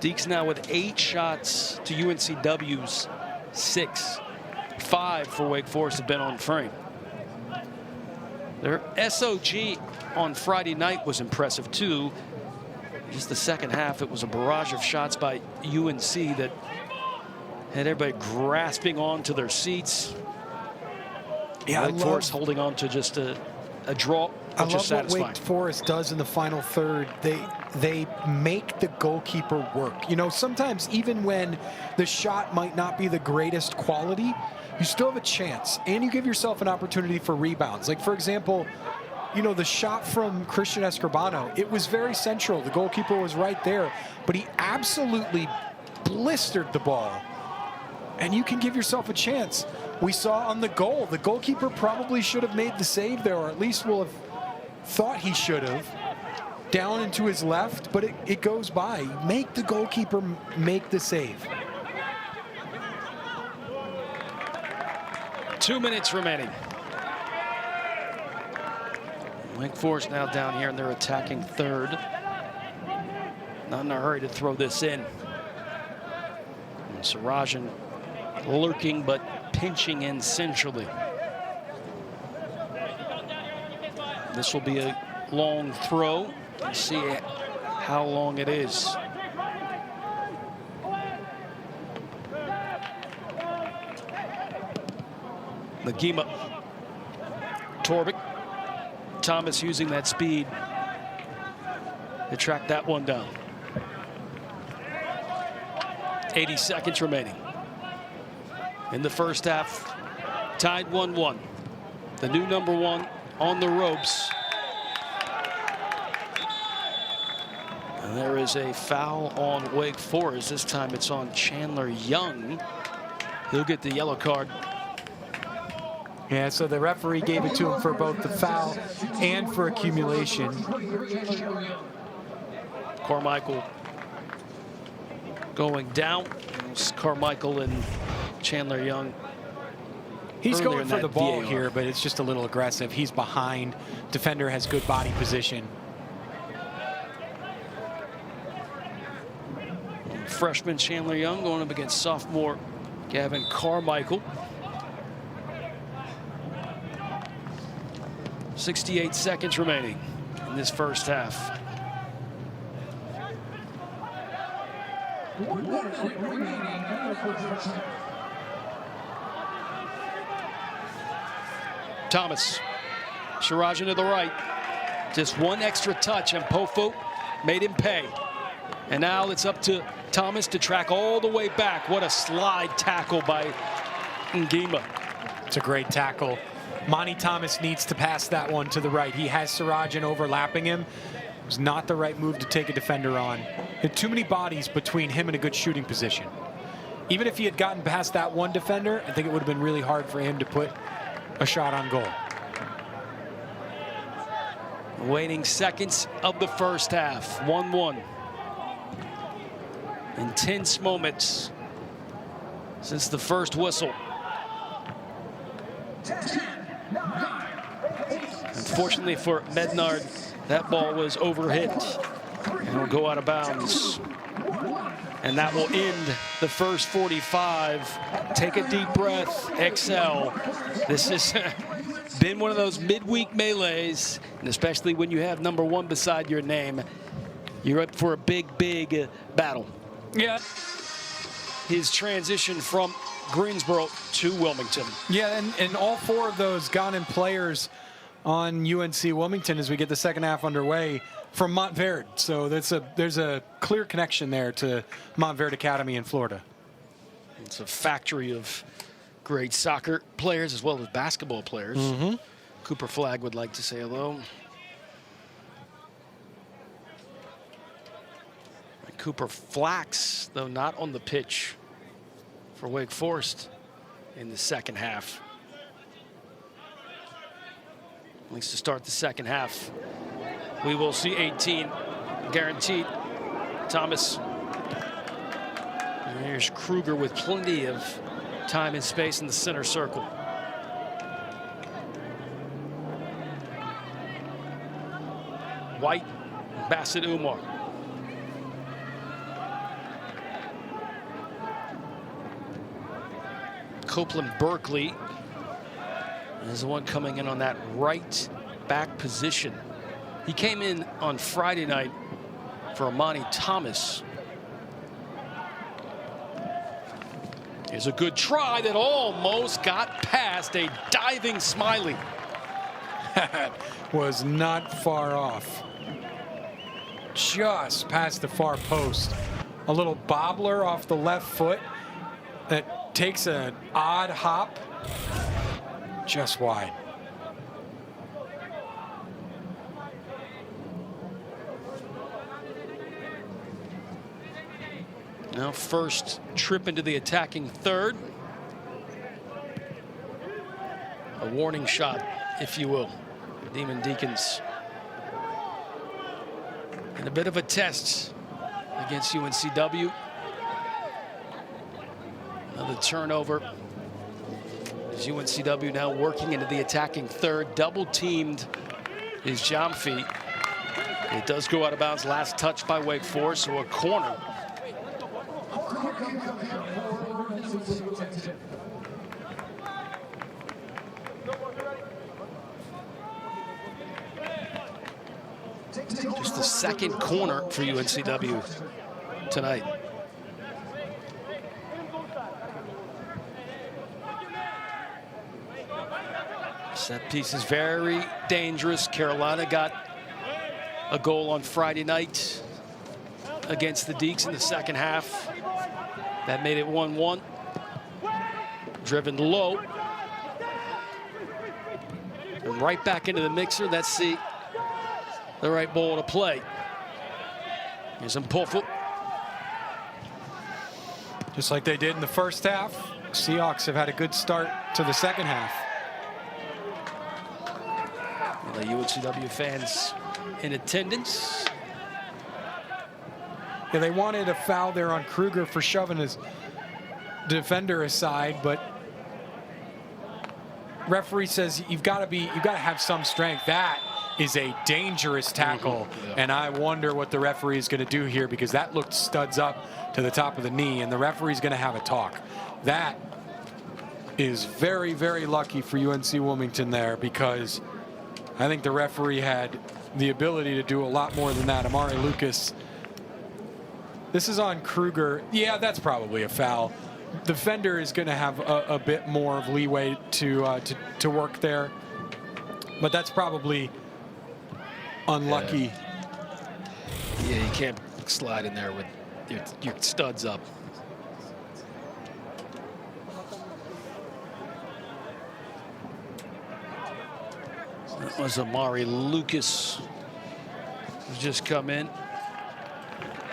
Deeks now with 8 shots to UNCW's 6. 5 for Wake Forest have been on frame. Their SOG on Friday night was impressive too. Just the second half, it was a barrage of shots by UNC that had everybody grasping onto their seats. Yeah, Wake Forest holding on to just a draw, which is satisfying. What Wake Forest does in the final third. They make the goalkeeper work. You know, sometimes even when the shot might not be the greatest quality, you still have a chance, and you give yourself an opportunity for rebounds. Like, for example, you know, the shot from Christian Escribano, it was very central. The goalkeeper was right there, but he absolutely blistered the ball. And you can give yourself a chance. We saw on the goal, the goalkeeper probably should have made the save there, or at least will have thought he should have. Down into his left, but it goes by. Make the goalkeeper make the save. 2 minutes remaining. Wake Forest now down here in their attacking third. Not in a hurry to throw this in. And Sarajan lurking but pinching in centrally. This will be a long throw. Let's see how long it is. Nagima. Torbeck. Thomas using that speed to track that one down. 80 seconds remaining. In the first half, tied 1-1. The new #1 on the ropes. There is a foul on Wake Forest. This time it's on Chandler Young. He'll get the yellow card. Yeah, so the referee gave it to him for both the foul and for accumulation. Carmichael going down. It's Carmichael and Chandler Young. He's Earlier going in for the that ball VAR. here, but it's just a little aggressive. He's behind. Defender has good body position. Freshman Chandler Young going up against sophomore Gavin Carmichael. 68 seconds remaining in this first half. Thomas, Shirajan to the right. Just one extra touch, and Pofo made him pay. And now it's up to Thomas to track all the way back. What a slide tackle by Ngima. It's a great tackle. Monty Thomas needs to pass that one to the right. He has Sirajan overlapping him. It was not the right move to take a defender on. Had too many bodies between him and a good shooting position. Even if he had gotten past that one defender, I think it would have been really hard for him to put a shot on goal. Waning seconds of the first half. 1-1. Intense moments since the first whistle. Unfortunately for Mednard, that ball was overhit and will go out of bounds. And that will end the first 45. Take a deep breath, exhale. This has been one of those midweek melees, and especially when you have number 1 beside your name, you're up for a big, big battle. Yeah. His transition from Greensboro to Wilmington. Yeah, and all 4 of those Ghanaian players on UNC Wilmington as we get the second half underway from Montverde. So there's a clear connection there to Montverde Academy in Florida. It's a factory of great soccer players as well as basketball players. Cooper Flagg would like to say hello. Cooper Flax, though not on the pitch for Wake Forest in the second half. At least to start the second half. We will see 18 guaranteed. Thomas. And here's Kruger with plenty of time and space in the center circle. White, Bassett Umar. Copeland Berkeley is the one coming in on that right back position. He came in on Friday night for Amani Thomas. Here's a good try that almost got past a diving Smiley. That was not far off. Just past the far post. A little bobbler off the left foot that takes an odd hop just wide. Now first trip into the attacking third. A warning shot, if you will. Demon Deacons. And a bit of a test against UNCW. Another turnover. As UNCW now working into the attacking third. Double teamed is Jomfi. It does go out of bounds. Last touch by Wake Forest, so a corner. Just the second corner for UNCW tonight. Set piece is very dangerous. Carolina got a goal on Friday night against the Deacs in the second half. That made it 1-1. Driven low. And right back into the mixer. That's the right ball to play. Here's Uncw. Just like they did in the first half, Seahawks have had a good start to the second half. The UNCW fans in attendance. Yeah, they wanted a foul there on Kruger for shoving his defender aside, but referee says you've got to have some strength. That is a dangerous tackle, and I wonder what the referee is going to do here, because that looked studs up to the top of the knee, and the referee's going to have a talk. That is very, very lucky for UNC Wilmington there, because I think the referee had the ability to do a lot more than that. Amari Lucas. This is on Kruger. Yeah, that's probably a foul. The defender is going to have a bit more of leeway to work there, but that's probably unlucky. Yeah, you can't slide in there with your studs up. That was Amari Lucas, who's just come in.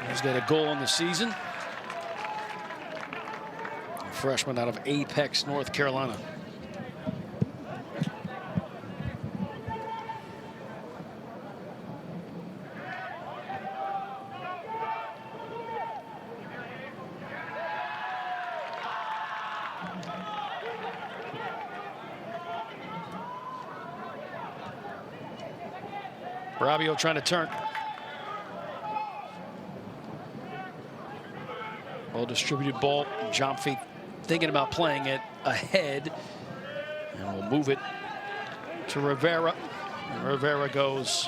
He's got a goal in the season. A freshman out of Apex, North Carolina. Rabio trying to turn. Well distributed ball. Jomfy thinking about playing it ahead. And we'll move it to Rivera. And Rivera goes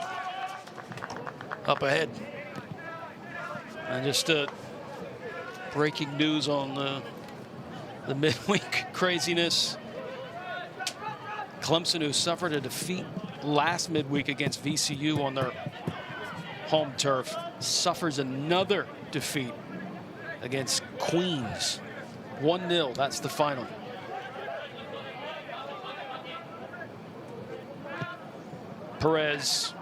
up ahead. And just breaking news on the midweek craziness. Clemson, who suffered a defeat last midweek against VCU on their home turf, suffers another defeat against Queens. 1-0, that's the final. Perez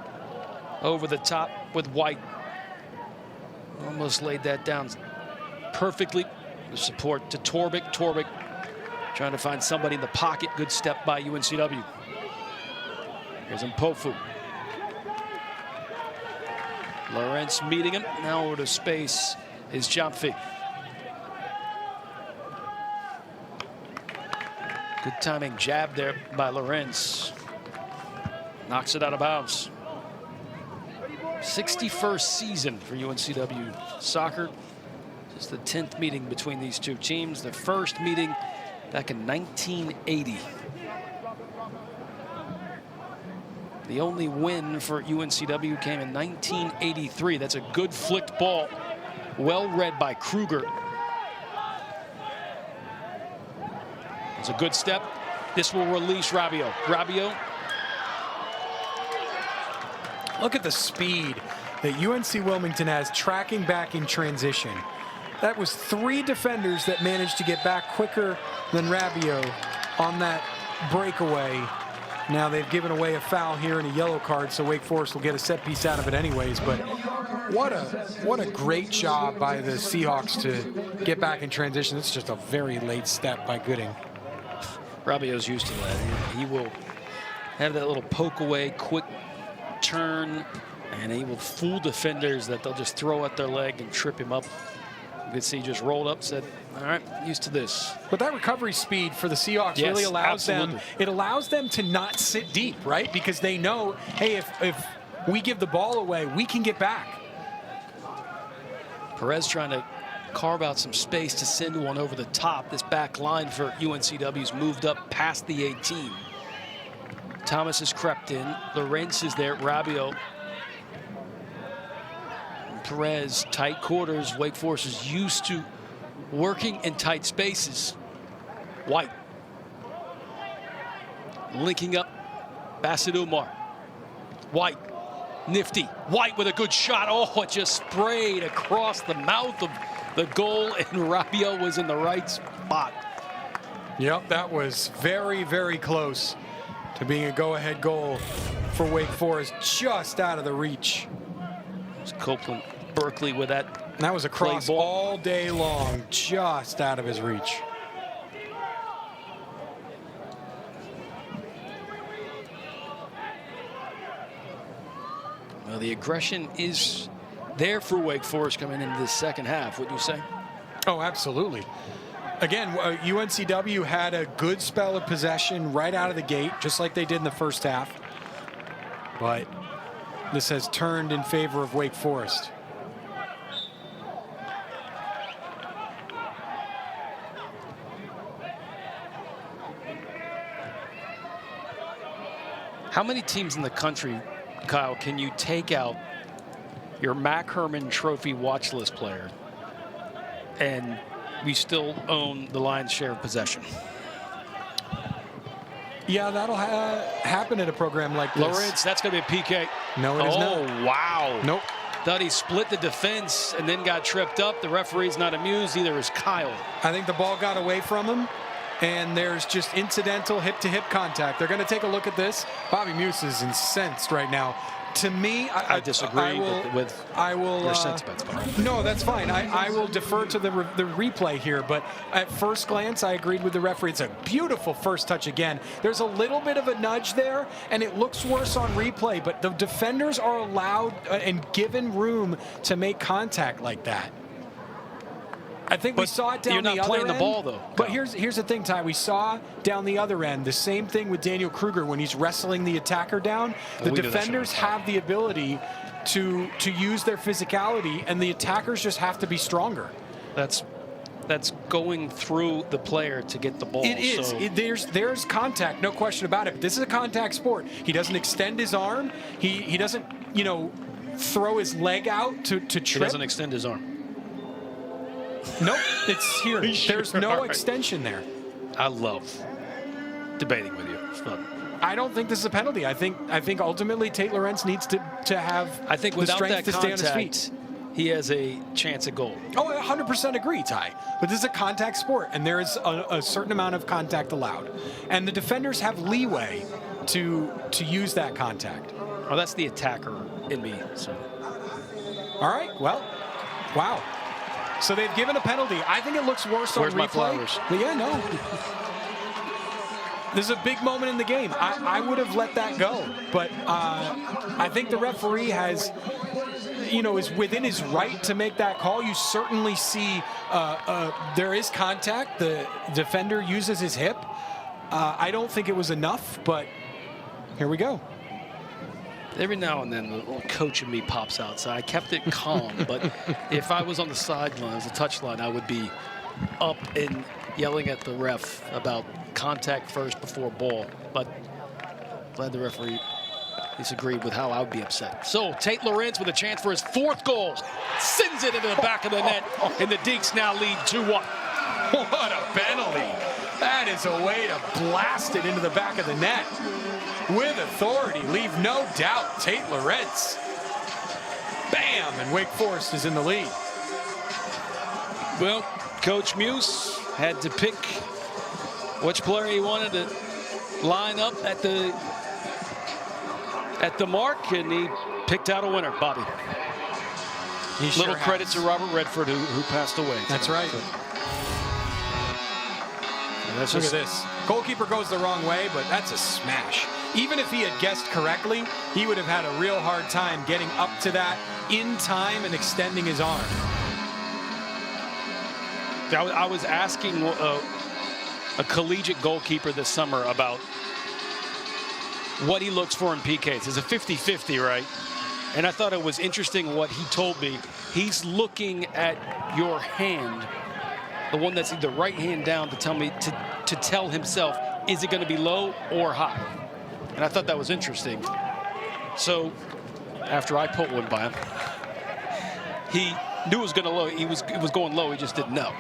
over the top with White. Almost laid that down perfectly. The support to Torbic. Torbic trying to find somebody in the pocket. Good step by UNCW. Here's Uncw. Lorentz meeting him. Now over to space is Jomfy. Good timing jab there by Lorentz. Knocks it out of bounds. 61st season for UNCW soccer. Just the 10th meeting between these two teams. The first meeting back in 1980. The only win for UNCW came in 1983. That's a good flicked ball. Well read by Kruger. It's a good step. This will release Rabio. Rabio. Look at the speed that UNC Wilmington has tracking back in transition. That was 3 defenders that managed to get back quicker than Rabio on that breakaway. Now they've given away a foul here and a yellow card, so Wake Forest will get a set piece out of it anyways. But what a great job by the Seahawks to get back in transition. It's just a very late step by Gooding. Rabio's used to that. He will have that little poke away, quick turn, and he will fool defenders that they'll just throw at their leg and trip him up. You could see he just rolled up, said, all right, used to this. But that recovery speed for the Seahawks really allows them, it allows them to not sit deep, right? Because they know, hey, if we give the ball away, we can get back. Perez trying to carve out some space to send one over the top. This back line for UNCW's moved up past the 18. Thomas has crept in. Lorentz is there. Rabio. Perez, tight quarters. Wake Forest is used to working in tight spaces. White. Linking up. Bassett Umar. White. Nifty. White with a good shot. Oh, it just sprayed across the mouth of the goal, and Rabio was in the right spot. Yep, that was very, very close to being a go-ahead goal for Wake Forest, just out of the reach. Copeland Berkeley with that. That was a cross ball. all day long, just out of his reach. Well, the aggression is there for Wake Forest coming into the second half, wouldn't you say? Oh, absolutely. Again, UNCW had a good spell of possession right out of the gate, just like they did in the first half. But this has turned in favor of Wake Forest. How many teams in the country, Kyle, can you take out your Mac Herman Trophy watch list player and we still own the lion's share of possession? Yeah, that'll happen at a program like this. Lorentz, that's going to be a PK. No, it is not. Oh, wow. Nope. Thought he split the defense and then got tripped up. The referee's not amused, either is Kyle. I think the ball got away from him, and there's just incidental hip-to-hip contact. They're going to take a look at this. Bobby Muse is incensed right now. To me, I disagree with your sentiments. No, that's fine. I will defer to the replay here, but at first glance, I agreed with the referee. It's a beautiful first touch again. There's a little bit of a nudge there, and it looks worse on replay, but the defenders are allowed and given room to make contact like that. I think we saw it down the other end. You're not playing the ball, though. But here's the thing, Ty. We saw down the other end the same thing with Daniel Kruger when he's wrestling the attacker down. The defenders have the ability to use their physicality, and the attackers just have to be stronger. That's going through the player to get the ball. It is. So. There's contact, no question about it. But this is a contact sport. He doesn't extend his arm. He doesn't, throw his leg out to trip. He doesn't extend his arm. Nope, it's here. There's no extension there. I love debating with you. It's fun. I don't think this is a penalty. I think ultimately Tate Lorentz needs to have the strength to stay on his feet. He has a chance at goal. Oh, I 100% agree, Ty. But this is a contact sport, and there is a certain amount of contact allowed. And the defenders have leeway to use that contact. Oh, that's the attacker in me. So. All right, well, wow. So they've given a penalty. I think it looks worse on replay. Where's my flowers? But yeah, no. This is a big moment in the game. I would have let that go. But I think the referee has, is within his right to make that call. You certainly see there is contact. The defender uses his hip. I don't think it was enough, but here we go. Every now and then, the little coach in me pops out. So I kept it calm. But if I was on the sidelines, the touchline, I would be up and yelling at the ref about contact first before ball. But glad the referee disagreed with how I would be upset. So Tate Lorentz with a chance for his fourth goal. Sends it into the back of the net. And the Deacs now lead 2-1. What a penalty. That is a way to blast it into the back of the net. With authority, leave no doubt, Tate Lorentz. Bam, and Wake Forest is in the lead. Well, Coach Muse had to pick which player he wanted to line up at the mark, and he picked out a winner, Bobby. Little credit to Robert Redford, who passed away. That's right. Look at this. Goalkeeper goes the wrong way, but that's a smash. Even if he had guessed correctly, he would have had a real hard time getting up to that in time and extending his arm. I was asking a collegiate goalkeeper this summer about what he looks for in PKs. It's a 50-50, right? And I thought it was interesting what he told me. He's looking at your hand, the one that's either right hand down, to tell me to tell himself, is it going to be low or high? And I thought that was interesting. So after I put one by him, he knew it was going to low. It was going low. He just didn't know.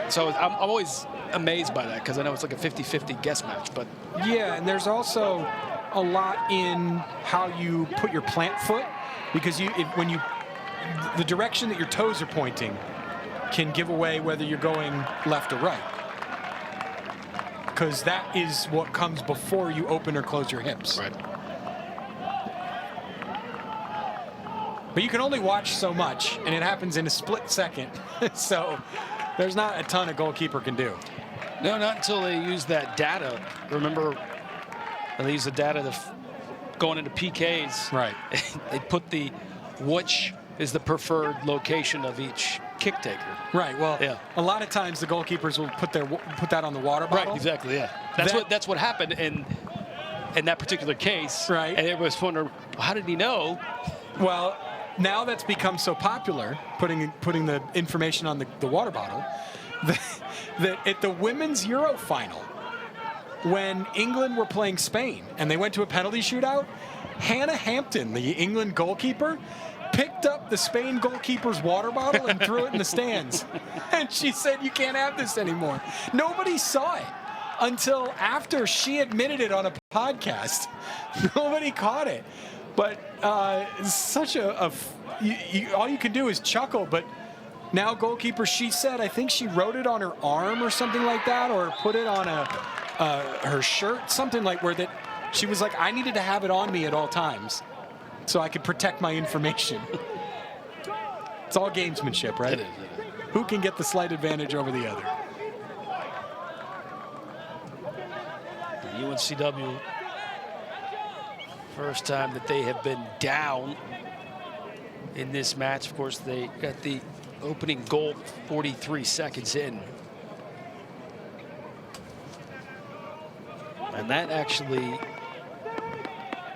So I'm always amazed by that because I know it's like a 50-50 guess match. But yeah, and there's also a lot in how you put your plant foot, because the direction that your toes are pointing can give away whether you're going left or right, because that is what comes before you open or close your hips. Right. But you can only watch so much, and it happens in a split second. So there's not a ton a goalkeeper can do. No, not until they use that data. Remember, they use the data going into PKs. Right. They put which is the preferred location of each kick taker. Right. Well, yeah. A lot of times the goalkeepers will put that on the water bottle. Right. Exactly. Yeah. That's what happened in that particular case. Right. And everybody's wondering, well, how did he know? Well, now that's become so popular, putting the information on the water bottle, that at the women's Euro final, when England were playing Spain and they went to a penalty shootout, Hannah Hampton, the England goalkeeper, picked up the Spain goalkeeper's water bottle and threw it in the stands. And she said, you can't have this anymore. Nobody saw it until after she admitted it on a podcast. Nobody caught it. But such all you can do is chuckle. But now goalkeeper, she said, I think she wrote it on her arm or something like that, or put it on her shirt, something like where that she was like, I needed to have it on me at all times so I could protect my information. It's all gamesmanship, right? It is. Who can get the slight advantage over the other? UNCW, first time that they have been down in this match. Of course, they got the opening goal 43 seconds in. And that actually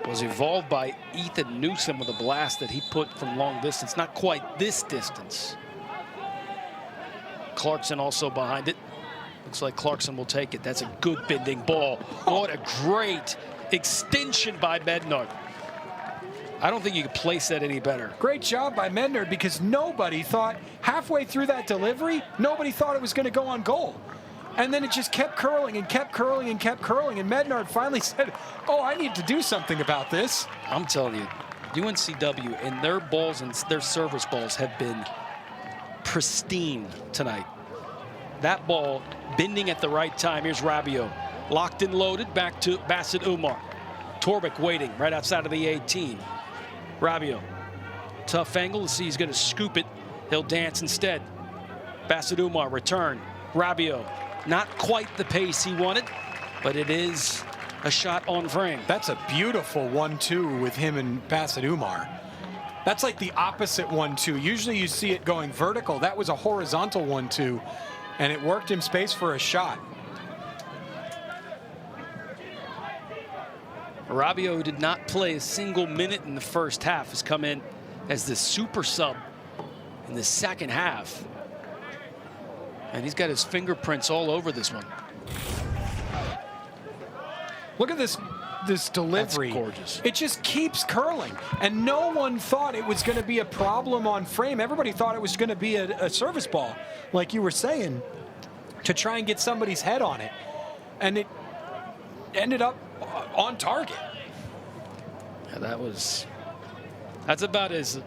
was evolved by Ethan Newsom with a blast that he put from long distance. Not quite this distance. Clarkson also behind it. Looks like Clarkson will take it. That's a good bending ball. What a great extension by Mednard. I don't think you could place that any better. Great job by Mednard, because nobody thought, halfway through that delivery, nobody thought it was going to go on goal. And then it just kept curling and kept curling and kept curling. And Mednard finally said, oh, I need to do something about this. I'm telling you, UNCW and their balls and their service balls have been pristine tonight. That ball bending at the right time. Here's Rabiot. Locked and loaded back to Bassett Umar. Torbeck waiting right outside of the 18. Rabiot. Tough angle. Let's see, he's going to scoop it. He'll dance instead. Bassett Umar return. Rabiot. Not quite the pace he wanted, but it is a shot on frame. That's a beautiful 1-2 with him and Bassett Umar. That's like the opposite 1-2. Usually you see it going vertical. That was a horizontal 1-2, and it worked in space for a shot. Rabiot, who did not play a single minute in the first half, has come in as the super sub in the second half. And he's got his fingerprints all over this one. Look at this delivery. That's gorgeous. It just keeps curling. And no one thought it was going to be a problem on frame. Everybody thought it was going to be a service ball, like you were saying, to try and get somebody's head on it. And it ended up on target. Yeah, that's about as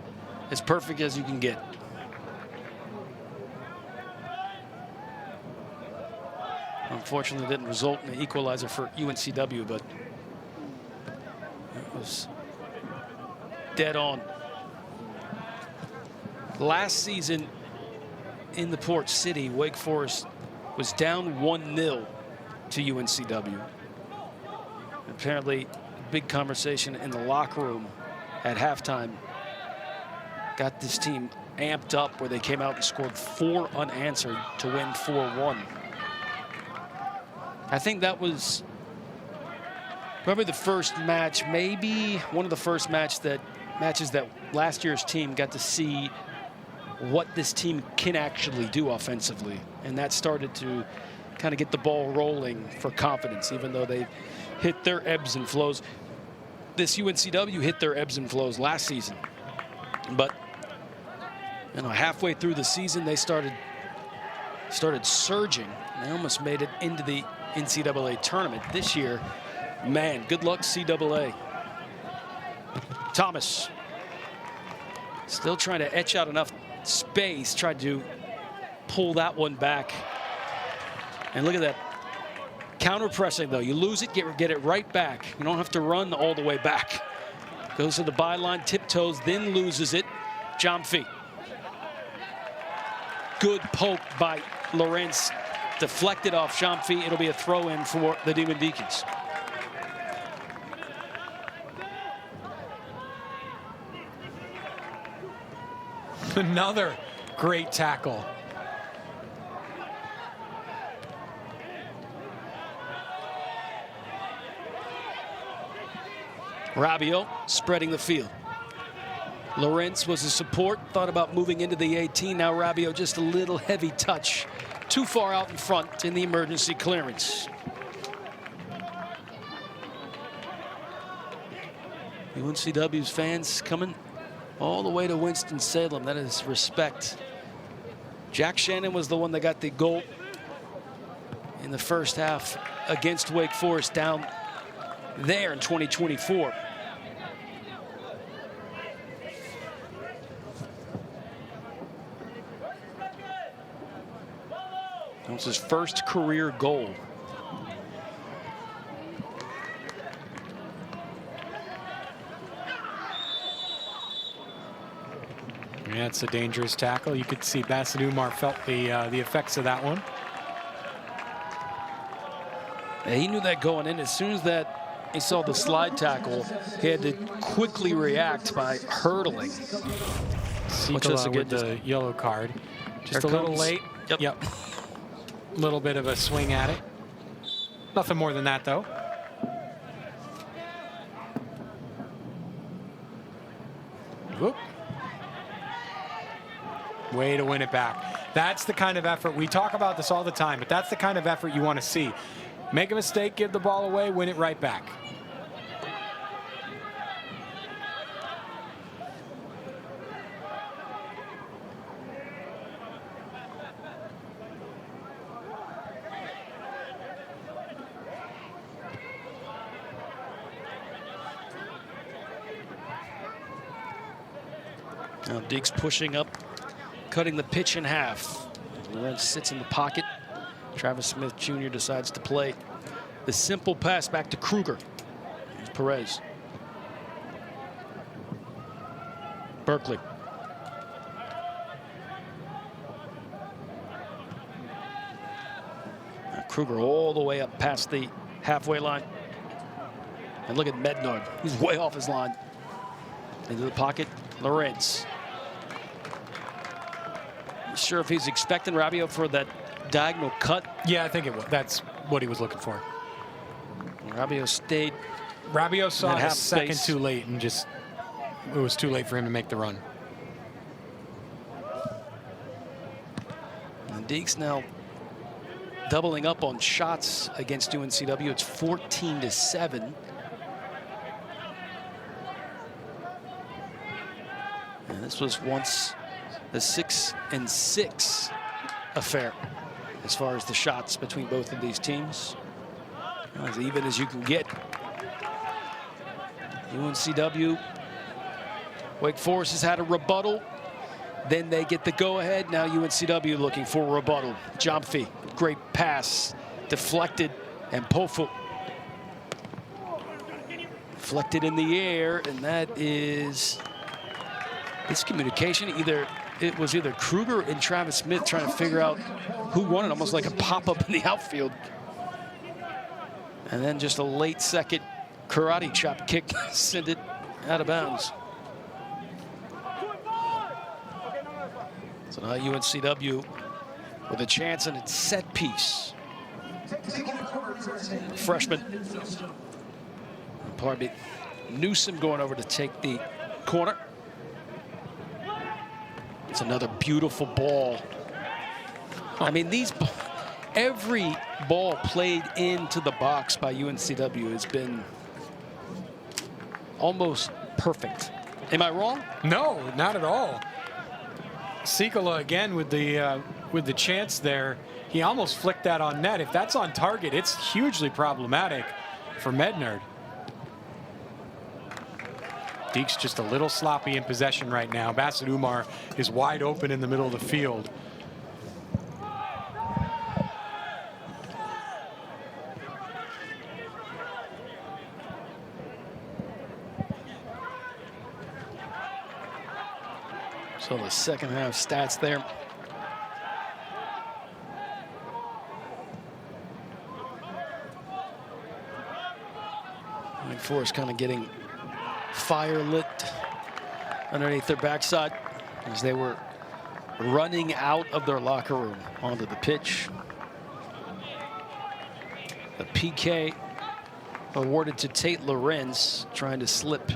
perfect as you can get. Unfortunately, it didn't result in the equalizer for UNCW, but it was dead on. Last season in the Port City, Wake Forest was down 1-0 to UNCW. Apparently, a big conversation in the locker room at halftime got this team amped up, where they came out and scored 4 unanswered to win 4-1. I think that was probably the first match, maybe one of the first matches that last year's team got to see what this team can actually do offensively. And that started to kind of get the ball rolling for confidence, even though they hit their ebbs and flows. This UNCW hit their ebbs and flows last season. But halfway through the season, they started surging. They almost made it into the NCAA tournament. This year, man, good luck, CAA. Thomas still trying to etch out enough space, tried to pull that one back. And look at that. Counter pressing, though. You lose it, get it right back. You don't have to run all the way back. Goes to the byline, tiptoes, then loses it. Uncw. Good poke by Lorentz. Deflected off Uncw. It'll be a throw-in for the Demon Deacons. Another great tackle. Rabiot spreading the field. Lorentz was a support, thought about moving into the 18. Now Rabiot just a little heavy touch. Too far out in front in the emergency clearance. UNCW's fans coming all the way to Winston-Salem. That is respect. Jack Shannon was the one that got the goal in the first half against Wake Forest down there in 2024. That was his first career goal. Yeah, it's a dangerous tackle. You could see Bassett Umar felt the effects of that one. Yeah, he knew that going in. As soon as that he saw the slide tackle, he had to quickly react by hurtling. Seahawks with the yellow card. Just a little late. Yep. A little bit of a swing at it. Nothing more than that, though. Whoop. Way to win it back. That's the kind of effort. We talk about this all the time, but that's the kind of effort you want to see. Make a mistake, give the ball away, win it right back. Now Deeks pushing up, cutting the pitch in half. Lorentz sits in the pocket. Travis Smith Jr. decides to play the simple pass back to Kruger. Here's Perez. Berkeley. Now Kruger all the way up past the halfway line. And look at Mednard. He's way off his line. Into the pocket, Lorentz. Sure if he's expecting Rabiot for that diagonal cut. Yeah, I think it was. That's what he was looking for. Rabiot stayed. Rabiot saw half his second space. too late and just, it was too late for him to make the run. And Deeks now doubling up on shots against UNCW. It's 14-7. And this was once the 6-6 affair as far as the shots between both of these teams. As even as you can get. UNCW, Wake Forest has had a rebuttal. Then they get the go-ahead. Now UNCW looking for a rebuttal. Uncw, great pass, deflected, and Pofu deflected in the air, and that is miscommunication. It was either Kruger and Travis Smith trying to figure out who won it, almost like a pop-up in the outfield. And then just a late second karate chop kick sent it out of bounds. So now UNCW with a chance and it's set piece. Freshman. Pardon me. Newsom going over to take the corner. It's another beautiful ball. I mean, every ball played into the box by UNCW has been almost perfect. Am I wrong? No, not at all. Sikala again with the chance there. He almost flicked that on net. If that's on target, it's hugely problematic for Mednard. Deeks just a little sloppy in possession right now. Bassett Umar is wide open in the middle of the field. So the second half stats there. Wake Forest kind of getting fire lit underneath their backside as they were running out of their locker room onto the pitch. The PK awarded to Tate Lorentz, trying to slip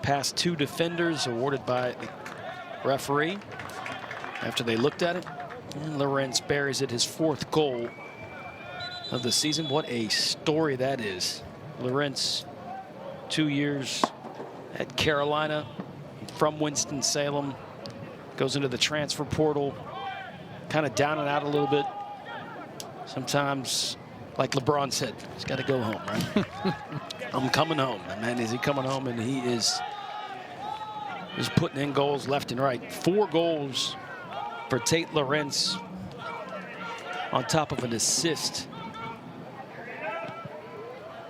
past 2 defenders, awarded by the referee after they looked at it. And Lorentz buries it, his 4th goal of the season. What a story that is. Lorentz, 2 years at Carolina, from Winston-Salem, goes into the transfer portal, kind of down and out a little bit. Sometimes, like LeBron said, he's got to go home, right? I'm coming home. And man, is he coming home, and he is putting in goals left and right. 4 goals for Tate Lorentz on top of an assist.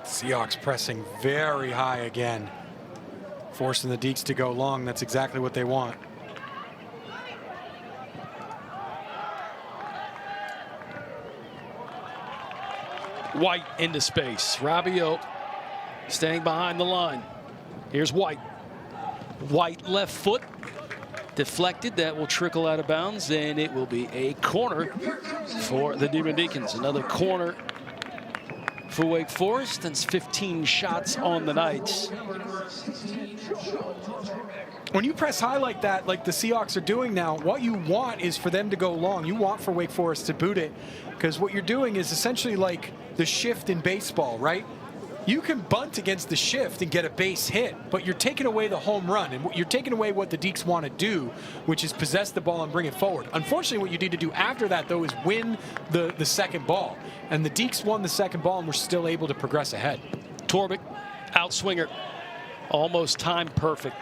Seahawks pressing very high again, forcing the Deeks to go long. That's exactly what they want. White into space. Rabiot staying behind the line. Here's White. White left foot deflected. That will trickle out of bounds, and it will be a corner for the Demon Deacons. Another corner for Wake Forest. That's 15 shots on the night. When you press high like that, like the Seahawks are doing now, what you want is for them to go long. You want for Wake Forest to boot it, because what you're doing is essentially like the shift in baseball, right? You can bunt against the shift and get a base hit, but you're taking away the home run, and you're taking away what the Deeks want to do, which is possess the ball and bring it forward. Unfortunately, what you need to do after that, though, is win the second ball. And the Deeks won the second ball and were still able to progress ahead. Torbic, outswinger, almost timed perfect.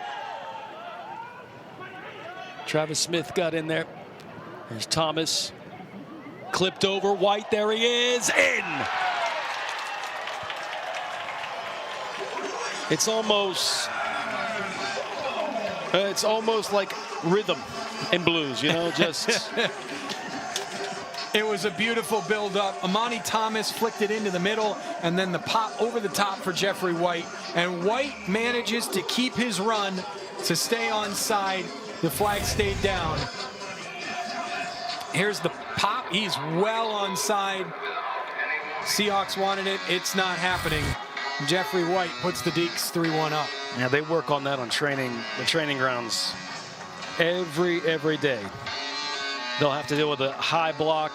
Travis Smith got in there. There's Thomas. Clipped over. White, there he is. In! It's almost like rhythm in blues, you know, just. It was a beautiful build-up. Amani Thomas flicked it into the middle, and then the pop over the top for Jeffrey White. And White manages to keep his run to stay on side. The flag stayed down. Here's the pop. He's well onside. Seahawks wanted it. It's not happening. Jeffrey White puts the Deeks 3-1 up. Yeah, they work on that on the training grounds every day. They'll have to deal with a high block,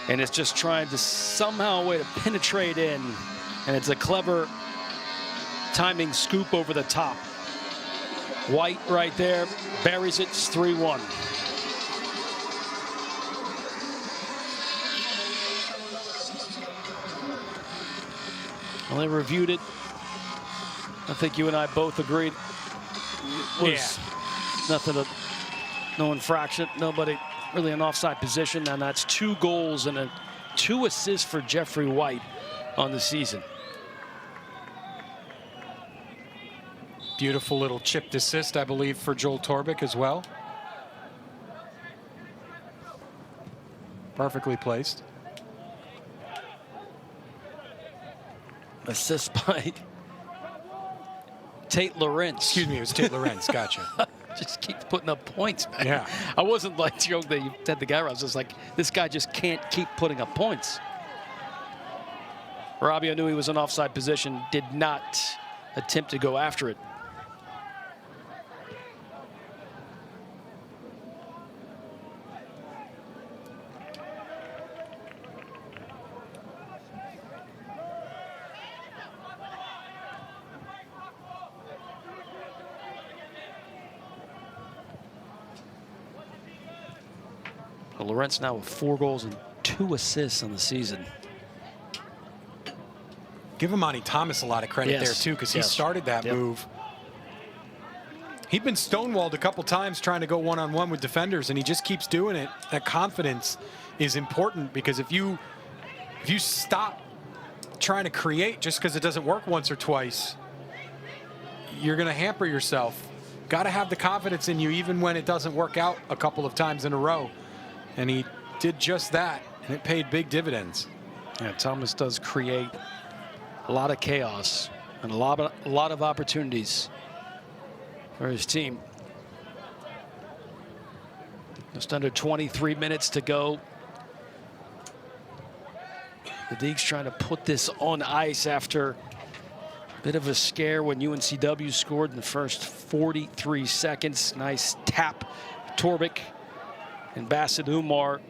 and it's just trying to somehow a way to penetrate in, and it's a clever timing scoop over the top. White right there, buries it, it's 3-1. Well, they reviewed it. I think you and I both agreed it was nothing, no infraction, nobody really in offside position, and that's 2 goals and 2 assists for Jeffrey White on the season. Beautiful little chipped assist, I believe, for Joel Torbic as well. Perfectly placed. Assist by Tate Lorentz. Excuse me, it was Tate Lorentz. Gotcha. Just keeps putting up points, man. Yeah. I wasn't like joking that you said the guy. I was just like, this guy just can't keep putting up points. Rabiot knew he was in offside position, did not attempt to go after it. Lorentz now with 4 goals and 2 assists on the season. Give Amani Thomas a lot of credit there, too, because he started that move. He'd been stonewalled a couple times trying to go one-on-one with defenders, and he just keeps doing it. That confidence is important, because if you stop trying to create just because it doesn't work once or twice, you're going to hamper yourself. got to have the confidence in you even when it doesn't work out a couple of times in a row. And he did just that, and it paid big dividends. Yeah, Thomas does create a lot of chaos and a lot of opportunities for his team. Just under 23 minutes to go. The Deacs trying to put this on ice after a bit of a scare when UNCW scored in the first 43 seconds. Nice tap, Torvik and Bassett Umar.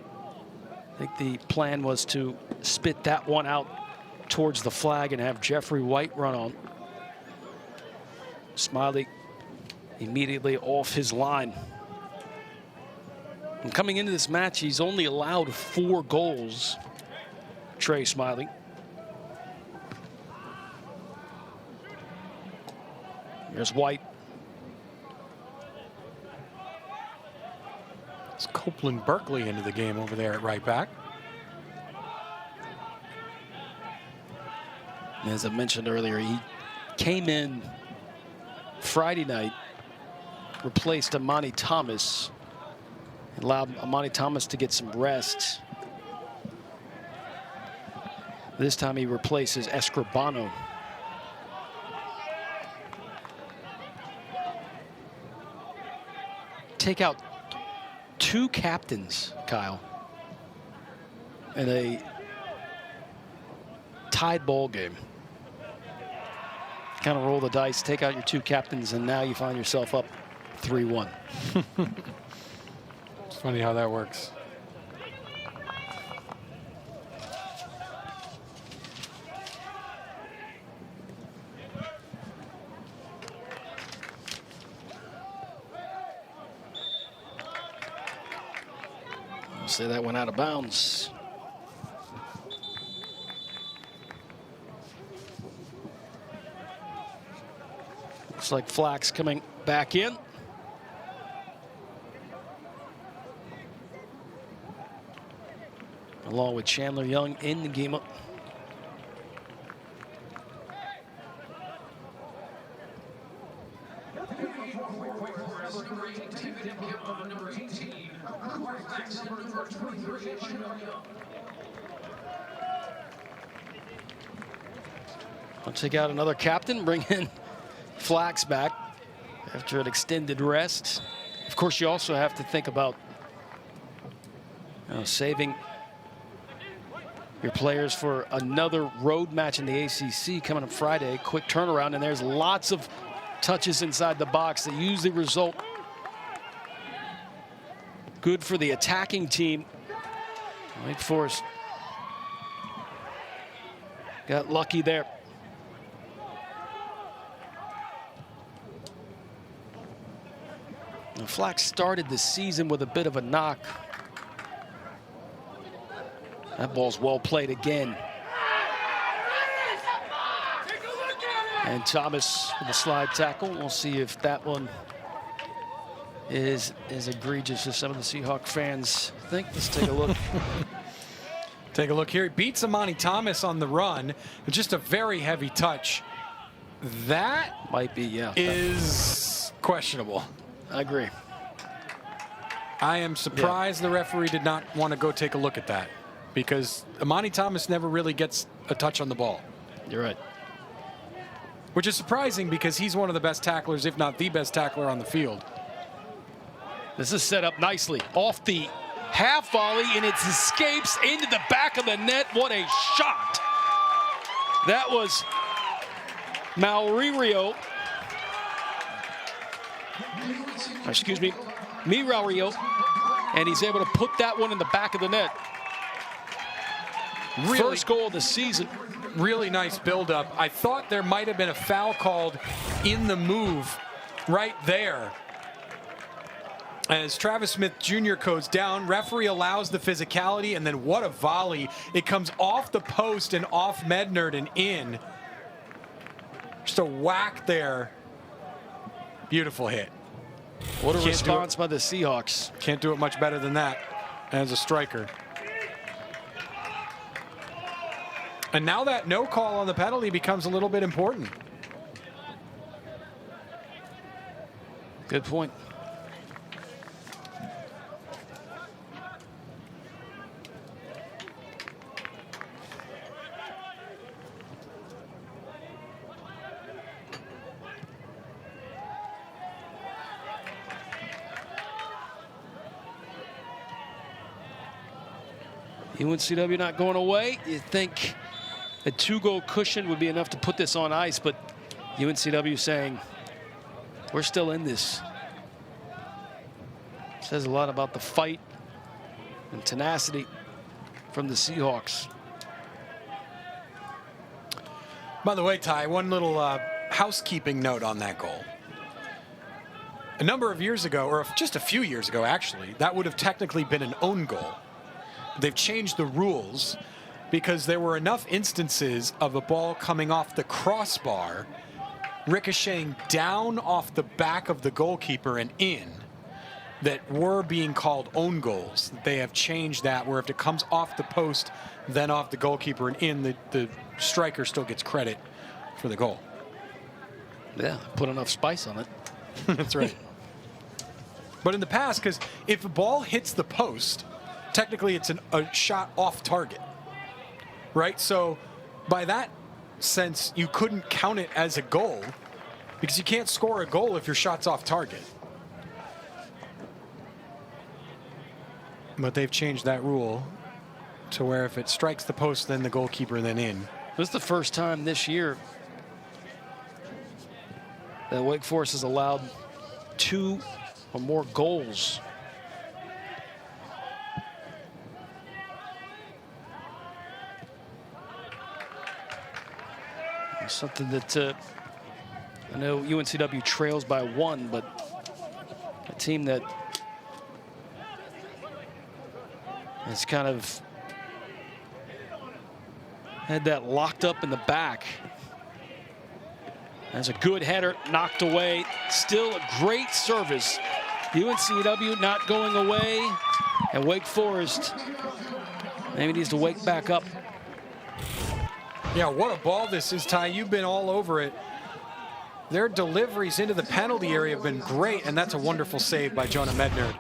I think the plan was to spit that one out towards the flag and have Jeffrey White run on. Smiley immediately off his line. And coming into this match, he's only allowed 4 goals. Trey Smiley. There's White. It's Copeland Berkeley into the game over there at right back. As I mentioned earlier, he came in Friday night, replaced Amani Thomas, allowed Amani Thomas to get some rest. This time he replaces Escribano. Take out 2 captains, Kyle, in a tied ball game. Kind of roll the dice, take out your 2 captains, and now you find yourself up 3-1. It's funny how that works. I'll say that went out of bounds. Looks like Flax coming back in. Along with Chandler Young in the game up. I'll take out another captain, bring in Flax back after an extended rest. Of course, you also have to think about saving your players for another road match in the ACC coming up Friday. Quick turnaround, and there's lots of touches inside the box that usually result good for the attacking team. Wake Forest got lucky there. Now, Flax started the season with a bit of a knock. That ball's well played again. And Thomas with a slide tackle. We'll see if that one is as egregious as some of the Seahawk fans think. Let's take a look. Take a look here. He beats Amani Thomas on the run. Just a very heavy touch. That might be, yeah, is questionable. I agree. I am surprised the referee did not want to go take a look at that, because Amani Thomas never really gets a touch on the ball. You're right. Which is surprising because he's one of the best tacklers, if not the best tackler on the field. This is set up nicely off the half volley, and it escapes into the back of the net. What a shot. That was Mirario, and he's able to put that one in the back of the net. Really, first goal of the season. Really nice buildup. I thought there might have been a foul called in the move right there. As Travis Smith Jr. goes down, referee allows the physicality, and then what a volley. It comes off the post and off Mednard and in. Just a whack there. Beautiful hit. What a response by the Seahawks. Can't do it much better than that as a striker. And now that no call on the penalty becomes a little bit important. Good point. UNCW not going away. You think a 2-goal cushion would be enough to put this on ice, but UNCW saying, we're still in this. Says a lot about the fight and tenacity from the Seahawks. By the way, Ty, one little housekeeping note on that goal. A number of years ago, or just a few years ago, actually, that would have technically been an own goal. They've changed the rules because there were enough instances of a ball coming off the crossbar, ricocheting down off the back of the goalkeeper and in, that were being called own goals. They have changed that, where if it comes off the post, then off the goalkeeper and in, the striker still gets credit for the goal. Yeah, put enough spice on it. That's right. But in the past, because if a ball hits the post, technically it's a shot off target, right? So by that sense, you couldn't count it as a goal because you can't score a goal if your shot's off target. But they've changed that rule to where if it strikes the post, then the goalkeeper, then in. This is the first time this year that Wake Forest has allowed 2 or more goals. It's something that I know UNCW trails by 1, but a team that has kind of had that locked up in the back. That's a good header, knocked away. Still a great service. UNCW not going away, and Wake Forest maybe needs to wake back up. Yeah, what a ball this is, Ty. You've been all over it. Their deliveries into the penalty area have been great, and that's a wonderful save by Jonah Mednard.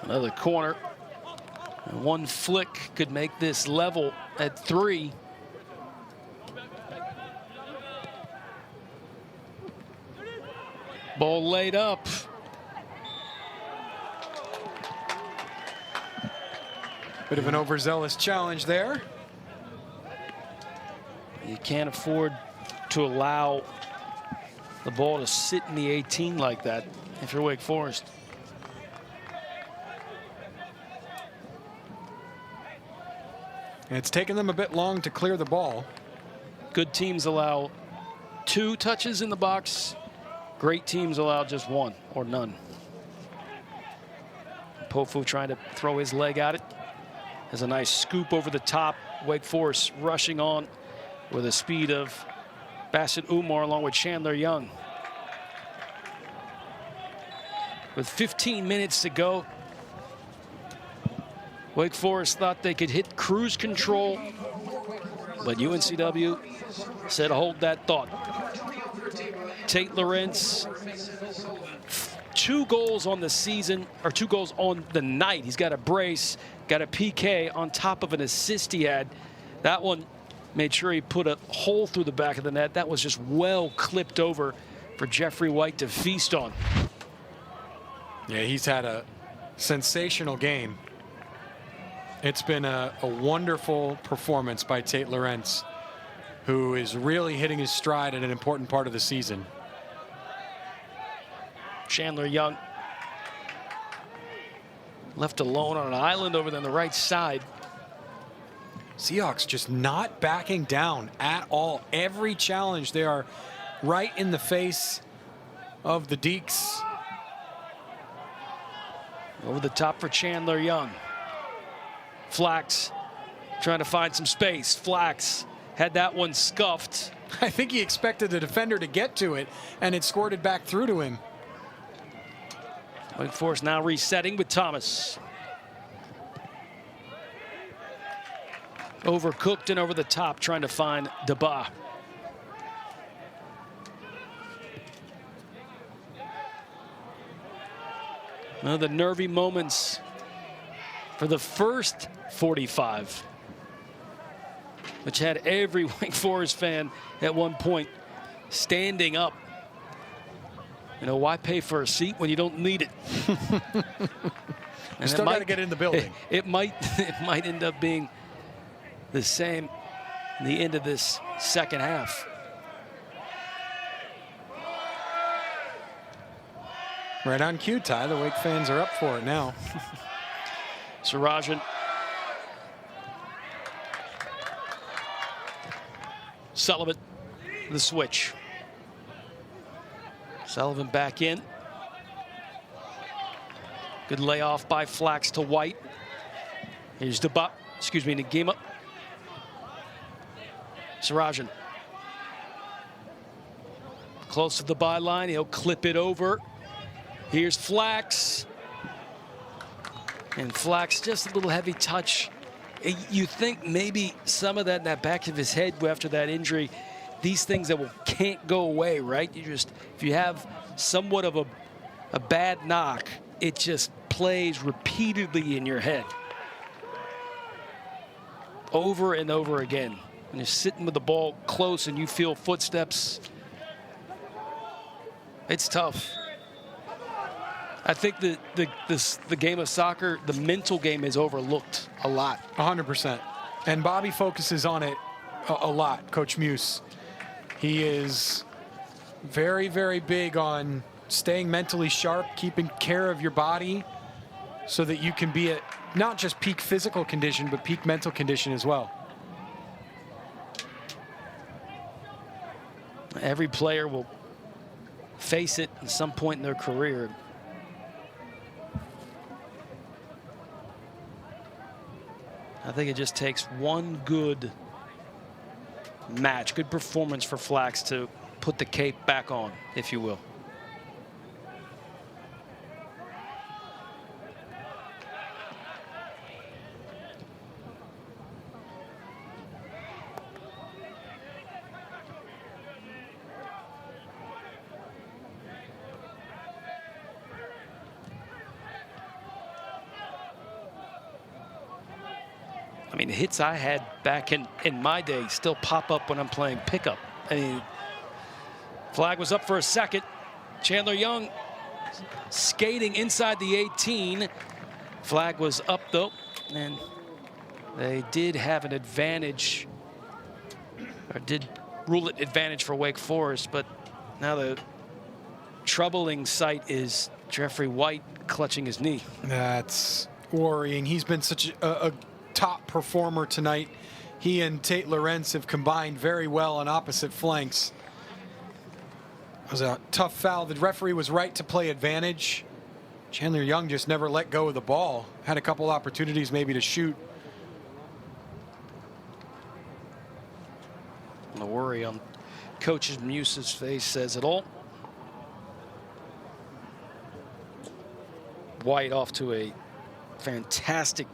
Another corner. And one flick could make this level at 3. Ball laid up. Bit of an overzealous challenge there. You can't afford to allow the ball to sit in the 18 like that if you're Wake Forest. And it's taken them a bit long to clear the ball. Good teams allow 2 touches in the box. Great teams allow just 1 or none. Pofu trying to throw his leg at it. Has a nice scoop over the top. Wake Forest rushing on with the speed of Bassett Umar along with Chandler Young. With 15 minutes to go, Wake Forest thought they could hit cruise control, but UNCW said hold that thought. Tate Lorentz, 2 goals on the season, or 2 goals on the night. He's got a brace, got a PK on top of an assist he had. That one made sure he put a hole through the back of the net. That was just well clipped over for Jeffrey White to feast on. Yeah, he's had a sensational game. It's been a wonderful performance by Tate Lorentz, who is really hitting his stride at an important part of the season. Chandler Young left alone on an island over there on the right side. Seahawks just not backing down at all. Every challenge, they are right in the face of the Deeks. Over the top for Chandler Young. Flax trying to find some space. Flax had that one scuffed. I think he expected the defender to get to it, and it squirted back through to him. Wake Forest now resetting with Thomas. Overcooked and over the top, trying to find Deba. Well, the nervy moments for the first 45, which had every Wake Forest fan at one point standing up. You know, why pay for a seat when you don't need it? You still got to get in the building. It might end up being the same in the end of this second half. Right on cue, Ty. The Wake fans are up for it now. Sarajan. Sullivan, the switch. Sullivan back in. Good layoff by Flax to White. Here's Nagima. Sarajan. Close to the byline. He'll clip it over. Here's Flax. And Flax, just a little heavy touch. You think maybe some of that in that back of his head after that injury, these things that can't go away, right? If you have somewhat of a bad knock, it just plays repeatedly in your head. Over and over again. When you're sitting with the ball close and you feel footsteps, it's tough. I think the game of soccer, the mental game, is overlooked a lot. 100%. And Bobby focuses on it a lot, Coach Muse. He is very, very big on staying mentally sharp, keeping care of your body so that you can be at not just peak physical condition, but peak mental condition as well. Every player will face it at some point in their career. I think it just takes one good match, good performance for Flax to put the cape back on, if you will. I mean, hits I had back in my day still pop up when I'm playing pickup. I mean, flag was up for a second. Chandler Young skating inside the 18. Flag was up, though, and they did have an advantage, or did rule it advantage for Wake Forest, but now the troubling sight is Jeffrey White clutching his knee. That's worrying. He's been such a top performer tonight. He and Tate Lorentz have combined very well on opposite flanks. It was a tough foul. The referee was right to play advantage. Chandler Young just never let go of the ball. Had a couple opportunities maybe to shoot. The worry on Coach Muse's face says it all. White off to a fantastic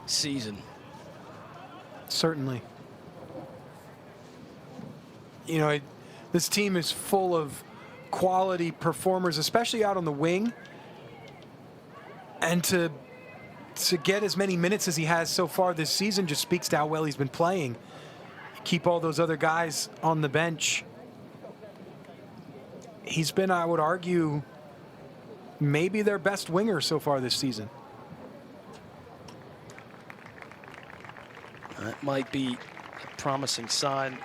season. Certainly. You know, this team is full of quality performers, especially out on the wing. And to get as many minutes as he has so far this season just speaks to how well he's been playing. Keep all those other guys on the bench. He's been, I would argue, maybe their best winger so far this season. That might be a promising sign.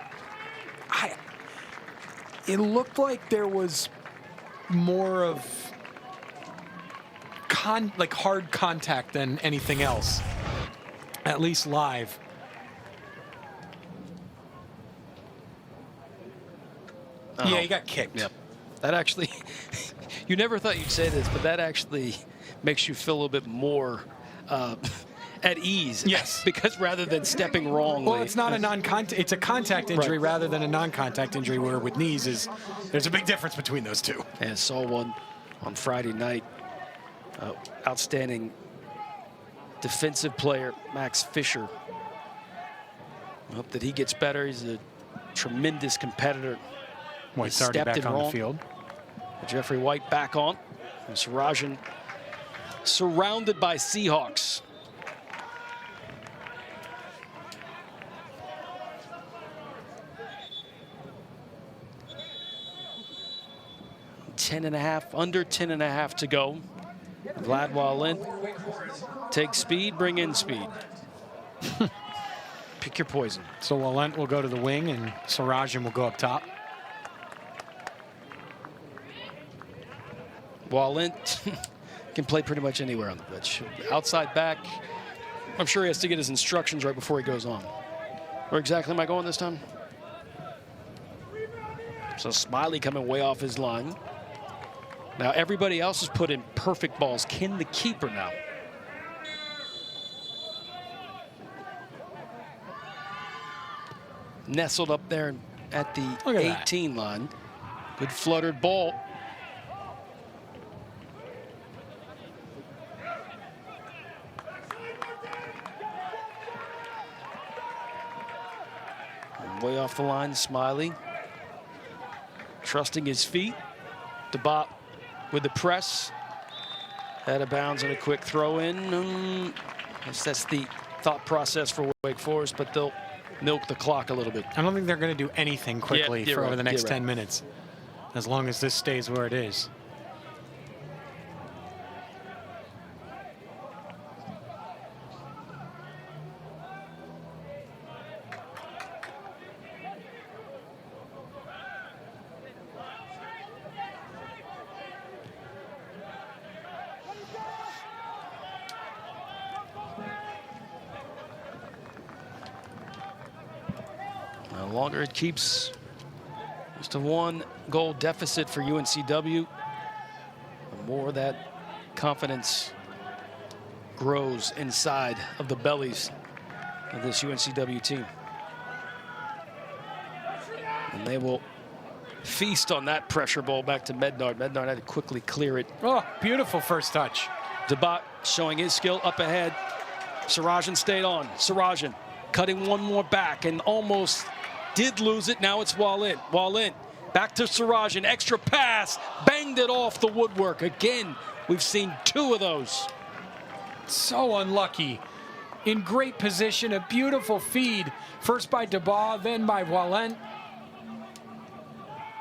It looked like there was more of hard contact than anything else, at least live. Yeah, he got kicked. Yep. That actually, you never thought you'd say this, but that actually makes you feel a little bit more at ease. Yes. Because rather than stepping wrongly. Well, it's not a non-contact, it's a contact injury rather than a non-contact injury, where with knees there's a big difference between those two. And saw one on Friday night. Outstanding defensive player, Max Fisher. I hope that he gets better. He's a tremendous competitor. White's already back on the field. Jeffrey White back on. And Sarajan surrounded by Seahawks. Under 10.5 to go. Vlad Walent takes speed, bring in speed. Pick your poison. So Walent will go to the wing and Sarajan will go up top. Walent can play pretty much anywhere on the pitch. Outside back, I'm sure he has to get his instructions right before he goes on. Where exactly am I going this time? So Smiley coming way off his line. Now everybody else has put in perfect balls. Can the keeper now? Nestled up there at the 18 line. Good fluttered ball. Way off the line, Smiley. Trusting his feet. DeBot with the press. Out of bounds and a quick throw in. That's the thought process for Wake Forest, but they'll milk the clock a little bit. I don't think they're going to do anything quickly for over the next 10 minutes, as long as this stays where it is. The longer it keeps just a 1-goal deficit for UNCW, the more that confidence grows inside of the bellies of this UNCW team. And they will feast on that pressure ball back to Mednard. Mednard had to quickly clear it. Oh, beautiful first touch. DeBot showing his skill up ahead. Sarajan stayed on. Sarajan cutting one more back and almost did lose it. Now it's Walent. Walent back to Sarajan. Extra pass. Banged it off the woodwork. Again, we've seen 2 of those. So unlucky. In great position. A beautiful feed. First by DeBaugh, then by Walent.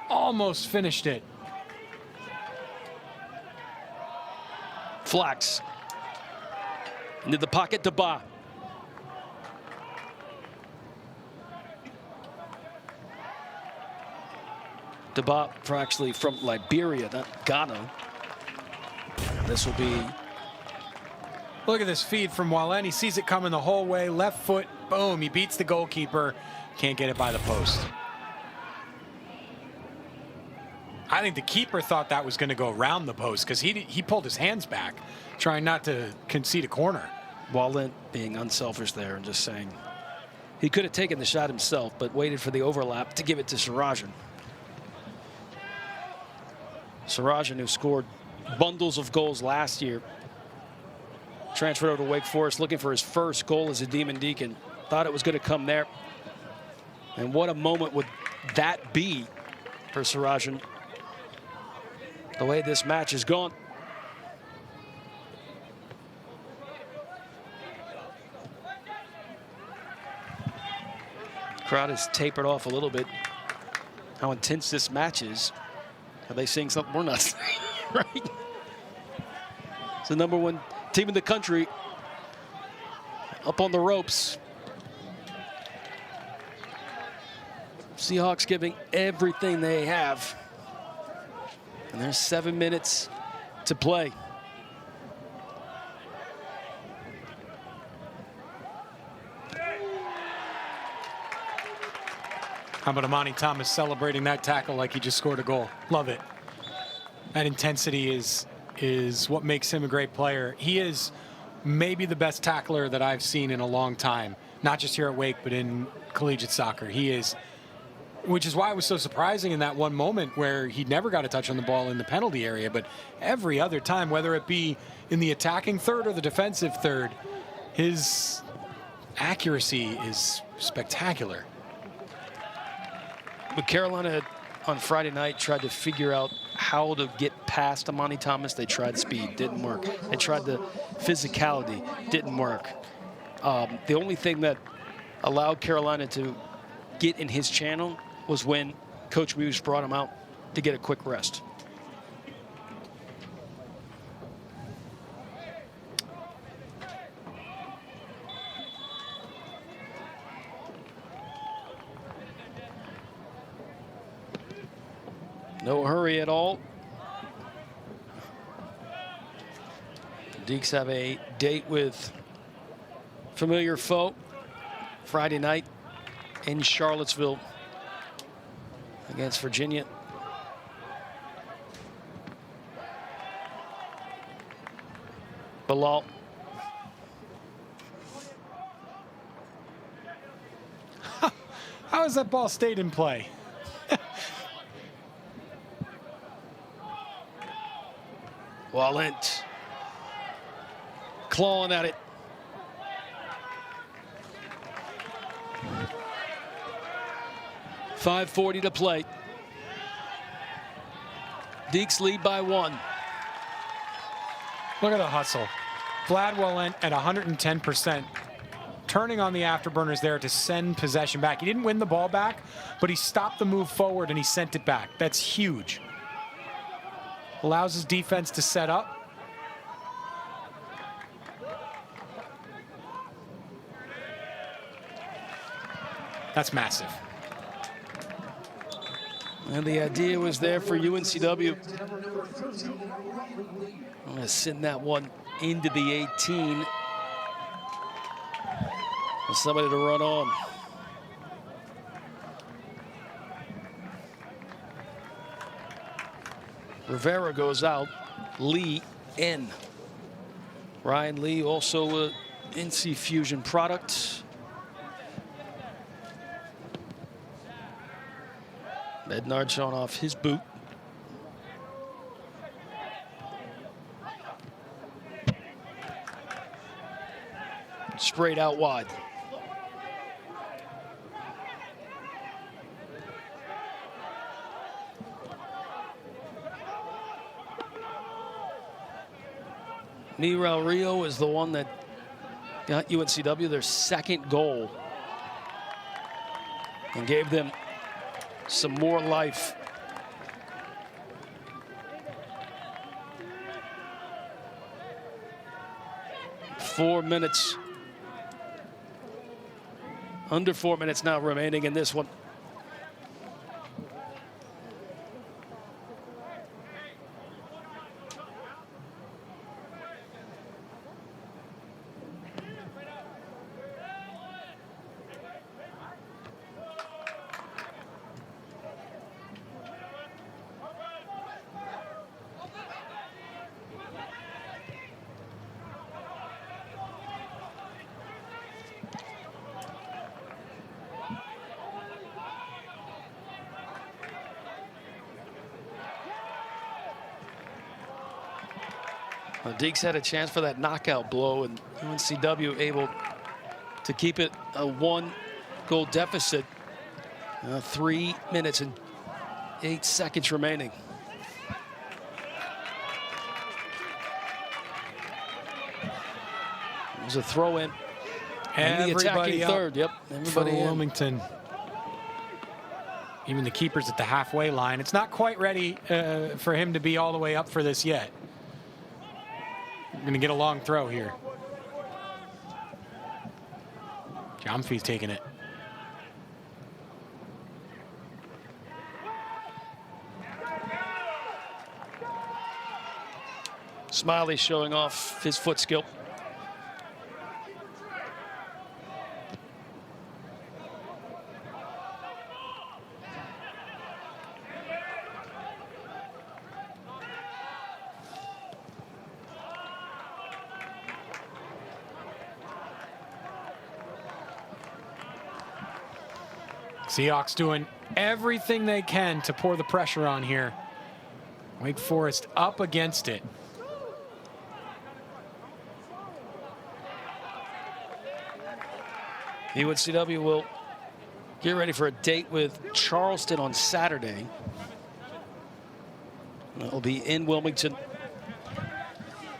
Almost finished it. Flax. Into the pocket, DeBaugh. DeBaugh, actually from Liberia, not Ghana. This will be... Look at this feed from Walent. He sees it coming the whole way. Left foot, boom. He beats the goalkeeper. Can't get it by the post. I think the keeper thought that was going to go around the post because he pulled his hands back, trying not to concede a corner. Walent being unselfish there and just saying he could have taken the shot himself, but waited for the overlap to give it to Sarajan. Sarajan, who scored bundles of goals last year, transferred over to Wake Forest, looking for his first goal as a Demon Deacon. Thought it was going to come there. And what a moment would that be for Sarajan, the way this match has gone. Crowd has tapered off a little bit. How intense this match is. Are they seeing something we're not seeing, right? It's the #1 team in the country up on the ropes. Seahawks giving everything they have. And there's 7 minutes to play. How about Amani Thomas celebrating that tackle like he just scored a goal? Love it. That intensity is what makes him a great player. He is maybe the best tackler that I've seen in a long time, not just here at Wake, but in collegiate soccer. He is, which is why it was so surprising in that one moment where he never got a touch on the ball in the penalty area, but every other time, whether it be in the attacking third or the defensive third, his accuracy is spectacular. But Carolina had, on Friday night, tried to figure out how to get past Amani Thomas. They tried speed, didn't work. They tried the physicality, didn't work. The only thing that allowed Carolina to get in his channel was when Coach Reeves brought him out to get a quick rest. No hurry at all. The Deeks have a date with familiar foe Friday night in Charlottesville against Virginia. Bilal. How has that ball stayed in play? Walent clawing at it. .5:40 to play. Deeks lead by 1. Look at the hustle. Vlad Walent at 110%. Turning on the afterburners there to send possession back. He didn't win the ball back, but he stopped the move forward and he sent it back. That's huge. Allows his defense to set up. That's massive. And the idea was there for UNCW. I'm going to send that one into the 18. For somebody to run on. Rivera goes out. Lee in. Ryan Lee, also a NC Fusion product. Bednard showing off his boot. Sprayed out wide. Nirel Rio is the one that got UNCW their second goal and gave them some more life. Under 4 minutes now remaining in this one. The Deeks had a chance for that knockout blow, and UNCW able to keep it a 1-goal deficit. 3 minutes and 8 seconds remaining. It was a throw in. And the attacking third. Yep, everybody in. Wilmington. Even the keeper's at the halfway line. It's not quite ready for him to be all the way up for this yet. Going to get a long throw here. Jomfy's taking it. Smiley showing off his foot skill. Seahawks doing everything they can to pour the pressure on here. Wake Forest up against it. UNCW will get ready for a date with Charleston on Saturday. It'll be in Wilmington,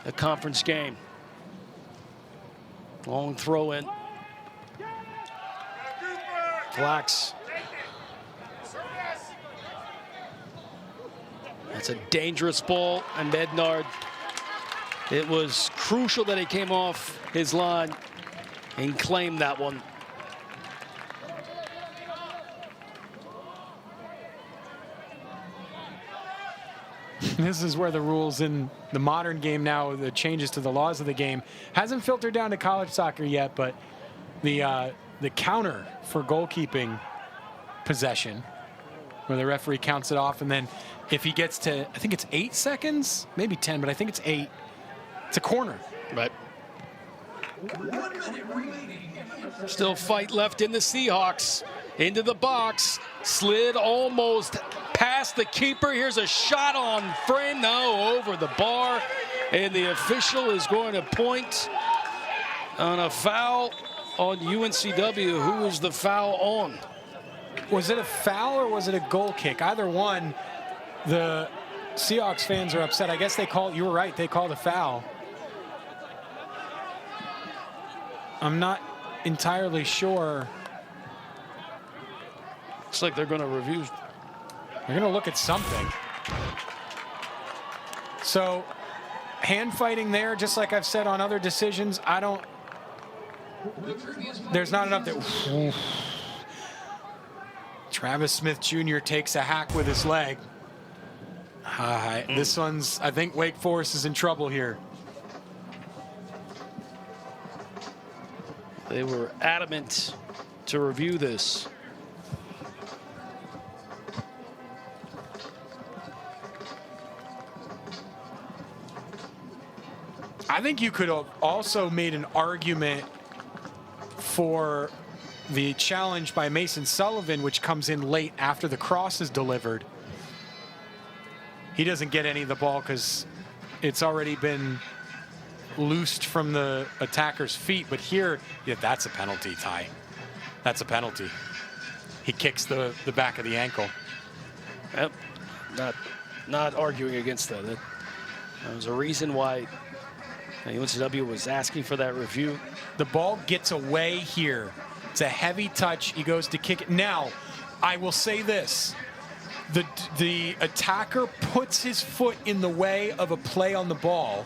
a conference game. Long throw in. Flax. That's a dangerous ball, and Bednard. It was crucial that he came off his line and claimed that one. This is where the rules in the modern game now, the changes to the laws of the game, hasn't filtered down to college soccer yet, but the counter for goalkeeping possession, where the referee counts it off, and then if he gets to, I think it's 8 seconds, maybe 10, but I think it's 8, it's a corner. Right. Still fight left in the Seahawks. Into the box, slid almost past the keeper. Here's a shot on frame, no, over the bar. And the official is going to point on a foul on UNCW. Who is the foul on? Was it a foul or was it a goal kick? Either one, the Seahawks fans are upset. I guess they call, you were right, they called a foul. I'm not entirely sure. Looks like they're going to review. They're going to look at something. So, hand fighting there, just like I've said on other decisions, there's not enough that. Travis Smith Jr. takes a hack with his leg. This one's, I think Wake Forest is in trouble here. They were adamant to review this. I think you could have also made an argument for the challenge by Mason Sullivan, which comes in late after the cross is delivered. He doesn't get any of the ball because it's already been loosed from the attacker's feet. But here, yeah, that's a penalty, Ty. That's a penalty. He kicks the back of the ankle. Yep. Not arguing against that. There was a reason why UNCW was asking for that review. The ball gets away here. It's a heavy touch. He goes to kick it. Now, I will say this. The attacker puts his foot in the way of a play on the ball.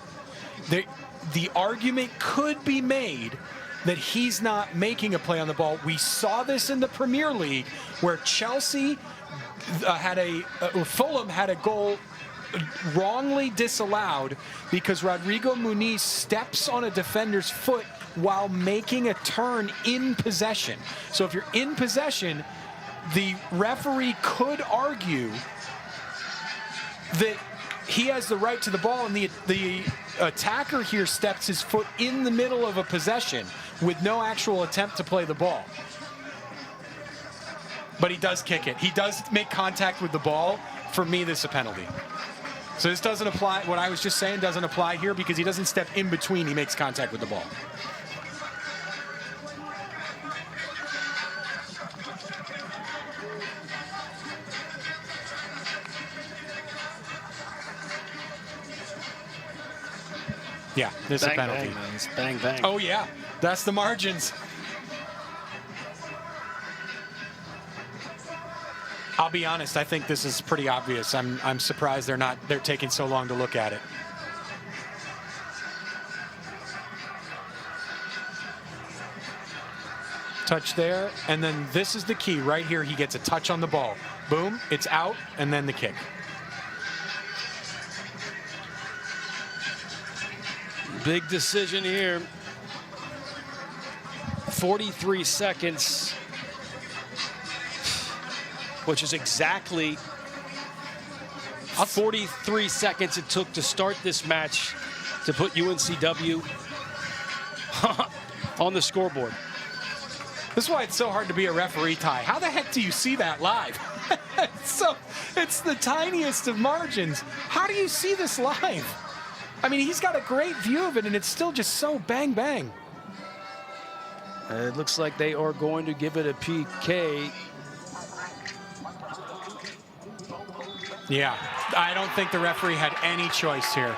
The argument could be made that he's not making a play on the ball. We saw this in the Premier League where Chelsea Fulham had a goal wrongly disallowed because Rodrigo Muniz steps on a defender's foot while making a turn in possession. So if you're in possession, the referee could argue that he has the right to the ball, and the attacker here steps his foot in the middle of a possession with no actual attempt to play the ball. But he does kick it. He does make contact with the ball. For me, this is a penalty. So this doesn't apply. What I was just saying doesn't apply here because he doesn't step in between. He makes contact with the ball. Yeah, this is a penalty. Bang, bang. Oh, yeah. That's the margins. I'll be honest, I think this is pretty obvious. I'm surprised they're taking so long to look at it. Touch there, and then this is the key. Right here, he gets a touch on the ball. Boom, it's out, and then the kick. Big decision here. 43 seconds, which is exactly 43 seconds it took to start this match to put UNCW on the scoreboard. This is why it's so hard to be a referee, Ty. How the heck do you see that live? It's the tiniest of margins. How do you see this live? I mean, he's got a great view of it, and it's still just so bang, bang. It looks like they are going to give it a PK. Yeah, I don't think the referee had any choice here.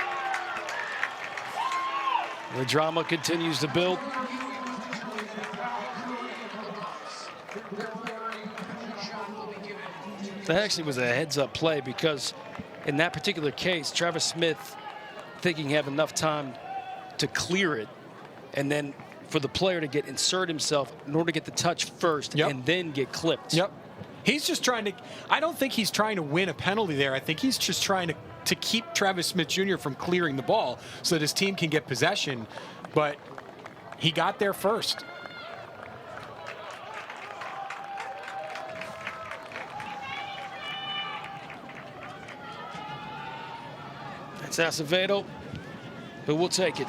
The drama continues to build. That actually was a heads-up play because in that particular case, Travis Smith thinking he had enough time to clear it, and then for the player to insert himself in order to get the touch first and then get clipped. Yep. He's just trying to, I don't think he's trying to win a penalty there. I think he's just trying to keep Travis Smith Jr. from clearing the ball so that his team can get possession, but he got there first. That's Acevedo, who will take it.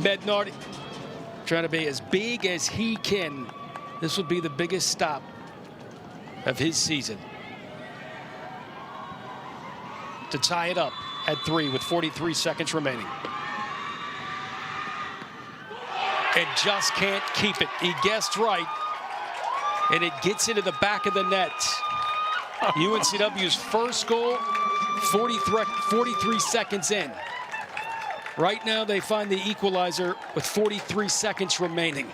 Bednardi trying to be as big as he can. This would be the biggest stop of his season. To tie it up at 3 with 43 seconds remaining. And just can't keep it. He guessed right. And it gets into the back of the net. UNCW's first goal, 43 seconds in. Right now they find the equalizer with 43 seconds remaining.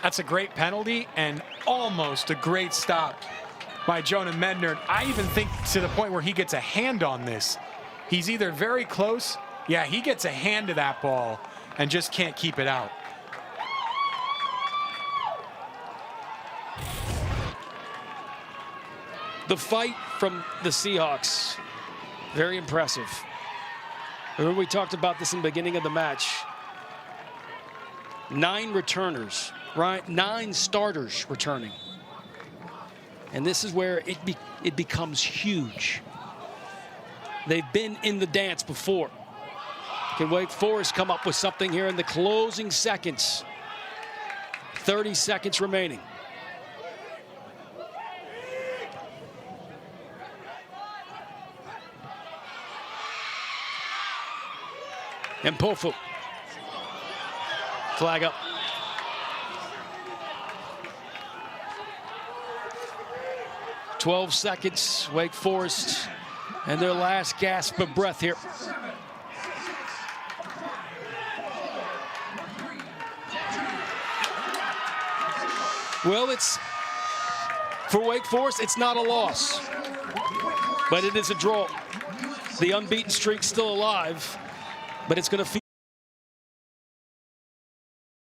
That's a great penalty and almost a great stop by Jonah Medner. I even think to the point where he gets a hand on this. He's either very close, yeah, he gets a hand to that ball and just can't keep it out. The fight from the Seahawks, very impressive. Remember we talked about this in the beginning of the match. 9 returners, right? 9 starters returning. And this is where it becomes huge. They've been in the dance before. Can Wake Forest come up with something here in the closing seconds? 30 seconds remaining. And Pofu. Flag up. "12 seconds, Wake Forest, and their last gasp of breath here. Well, it's, for Wake Forest, it's not a loss, but it is a draw. The unbeaten streak's still alive, but it's going to feel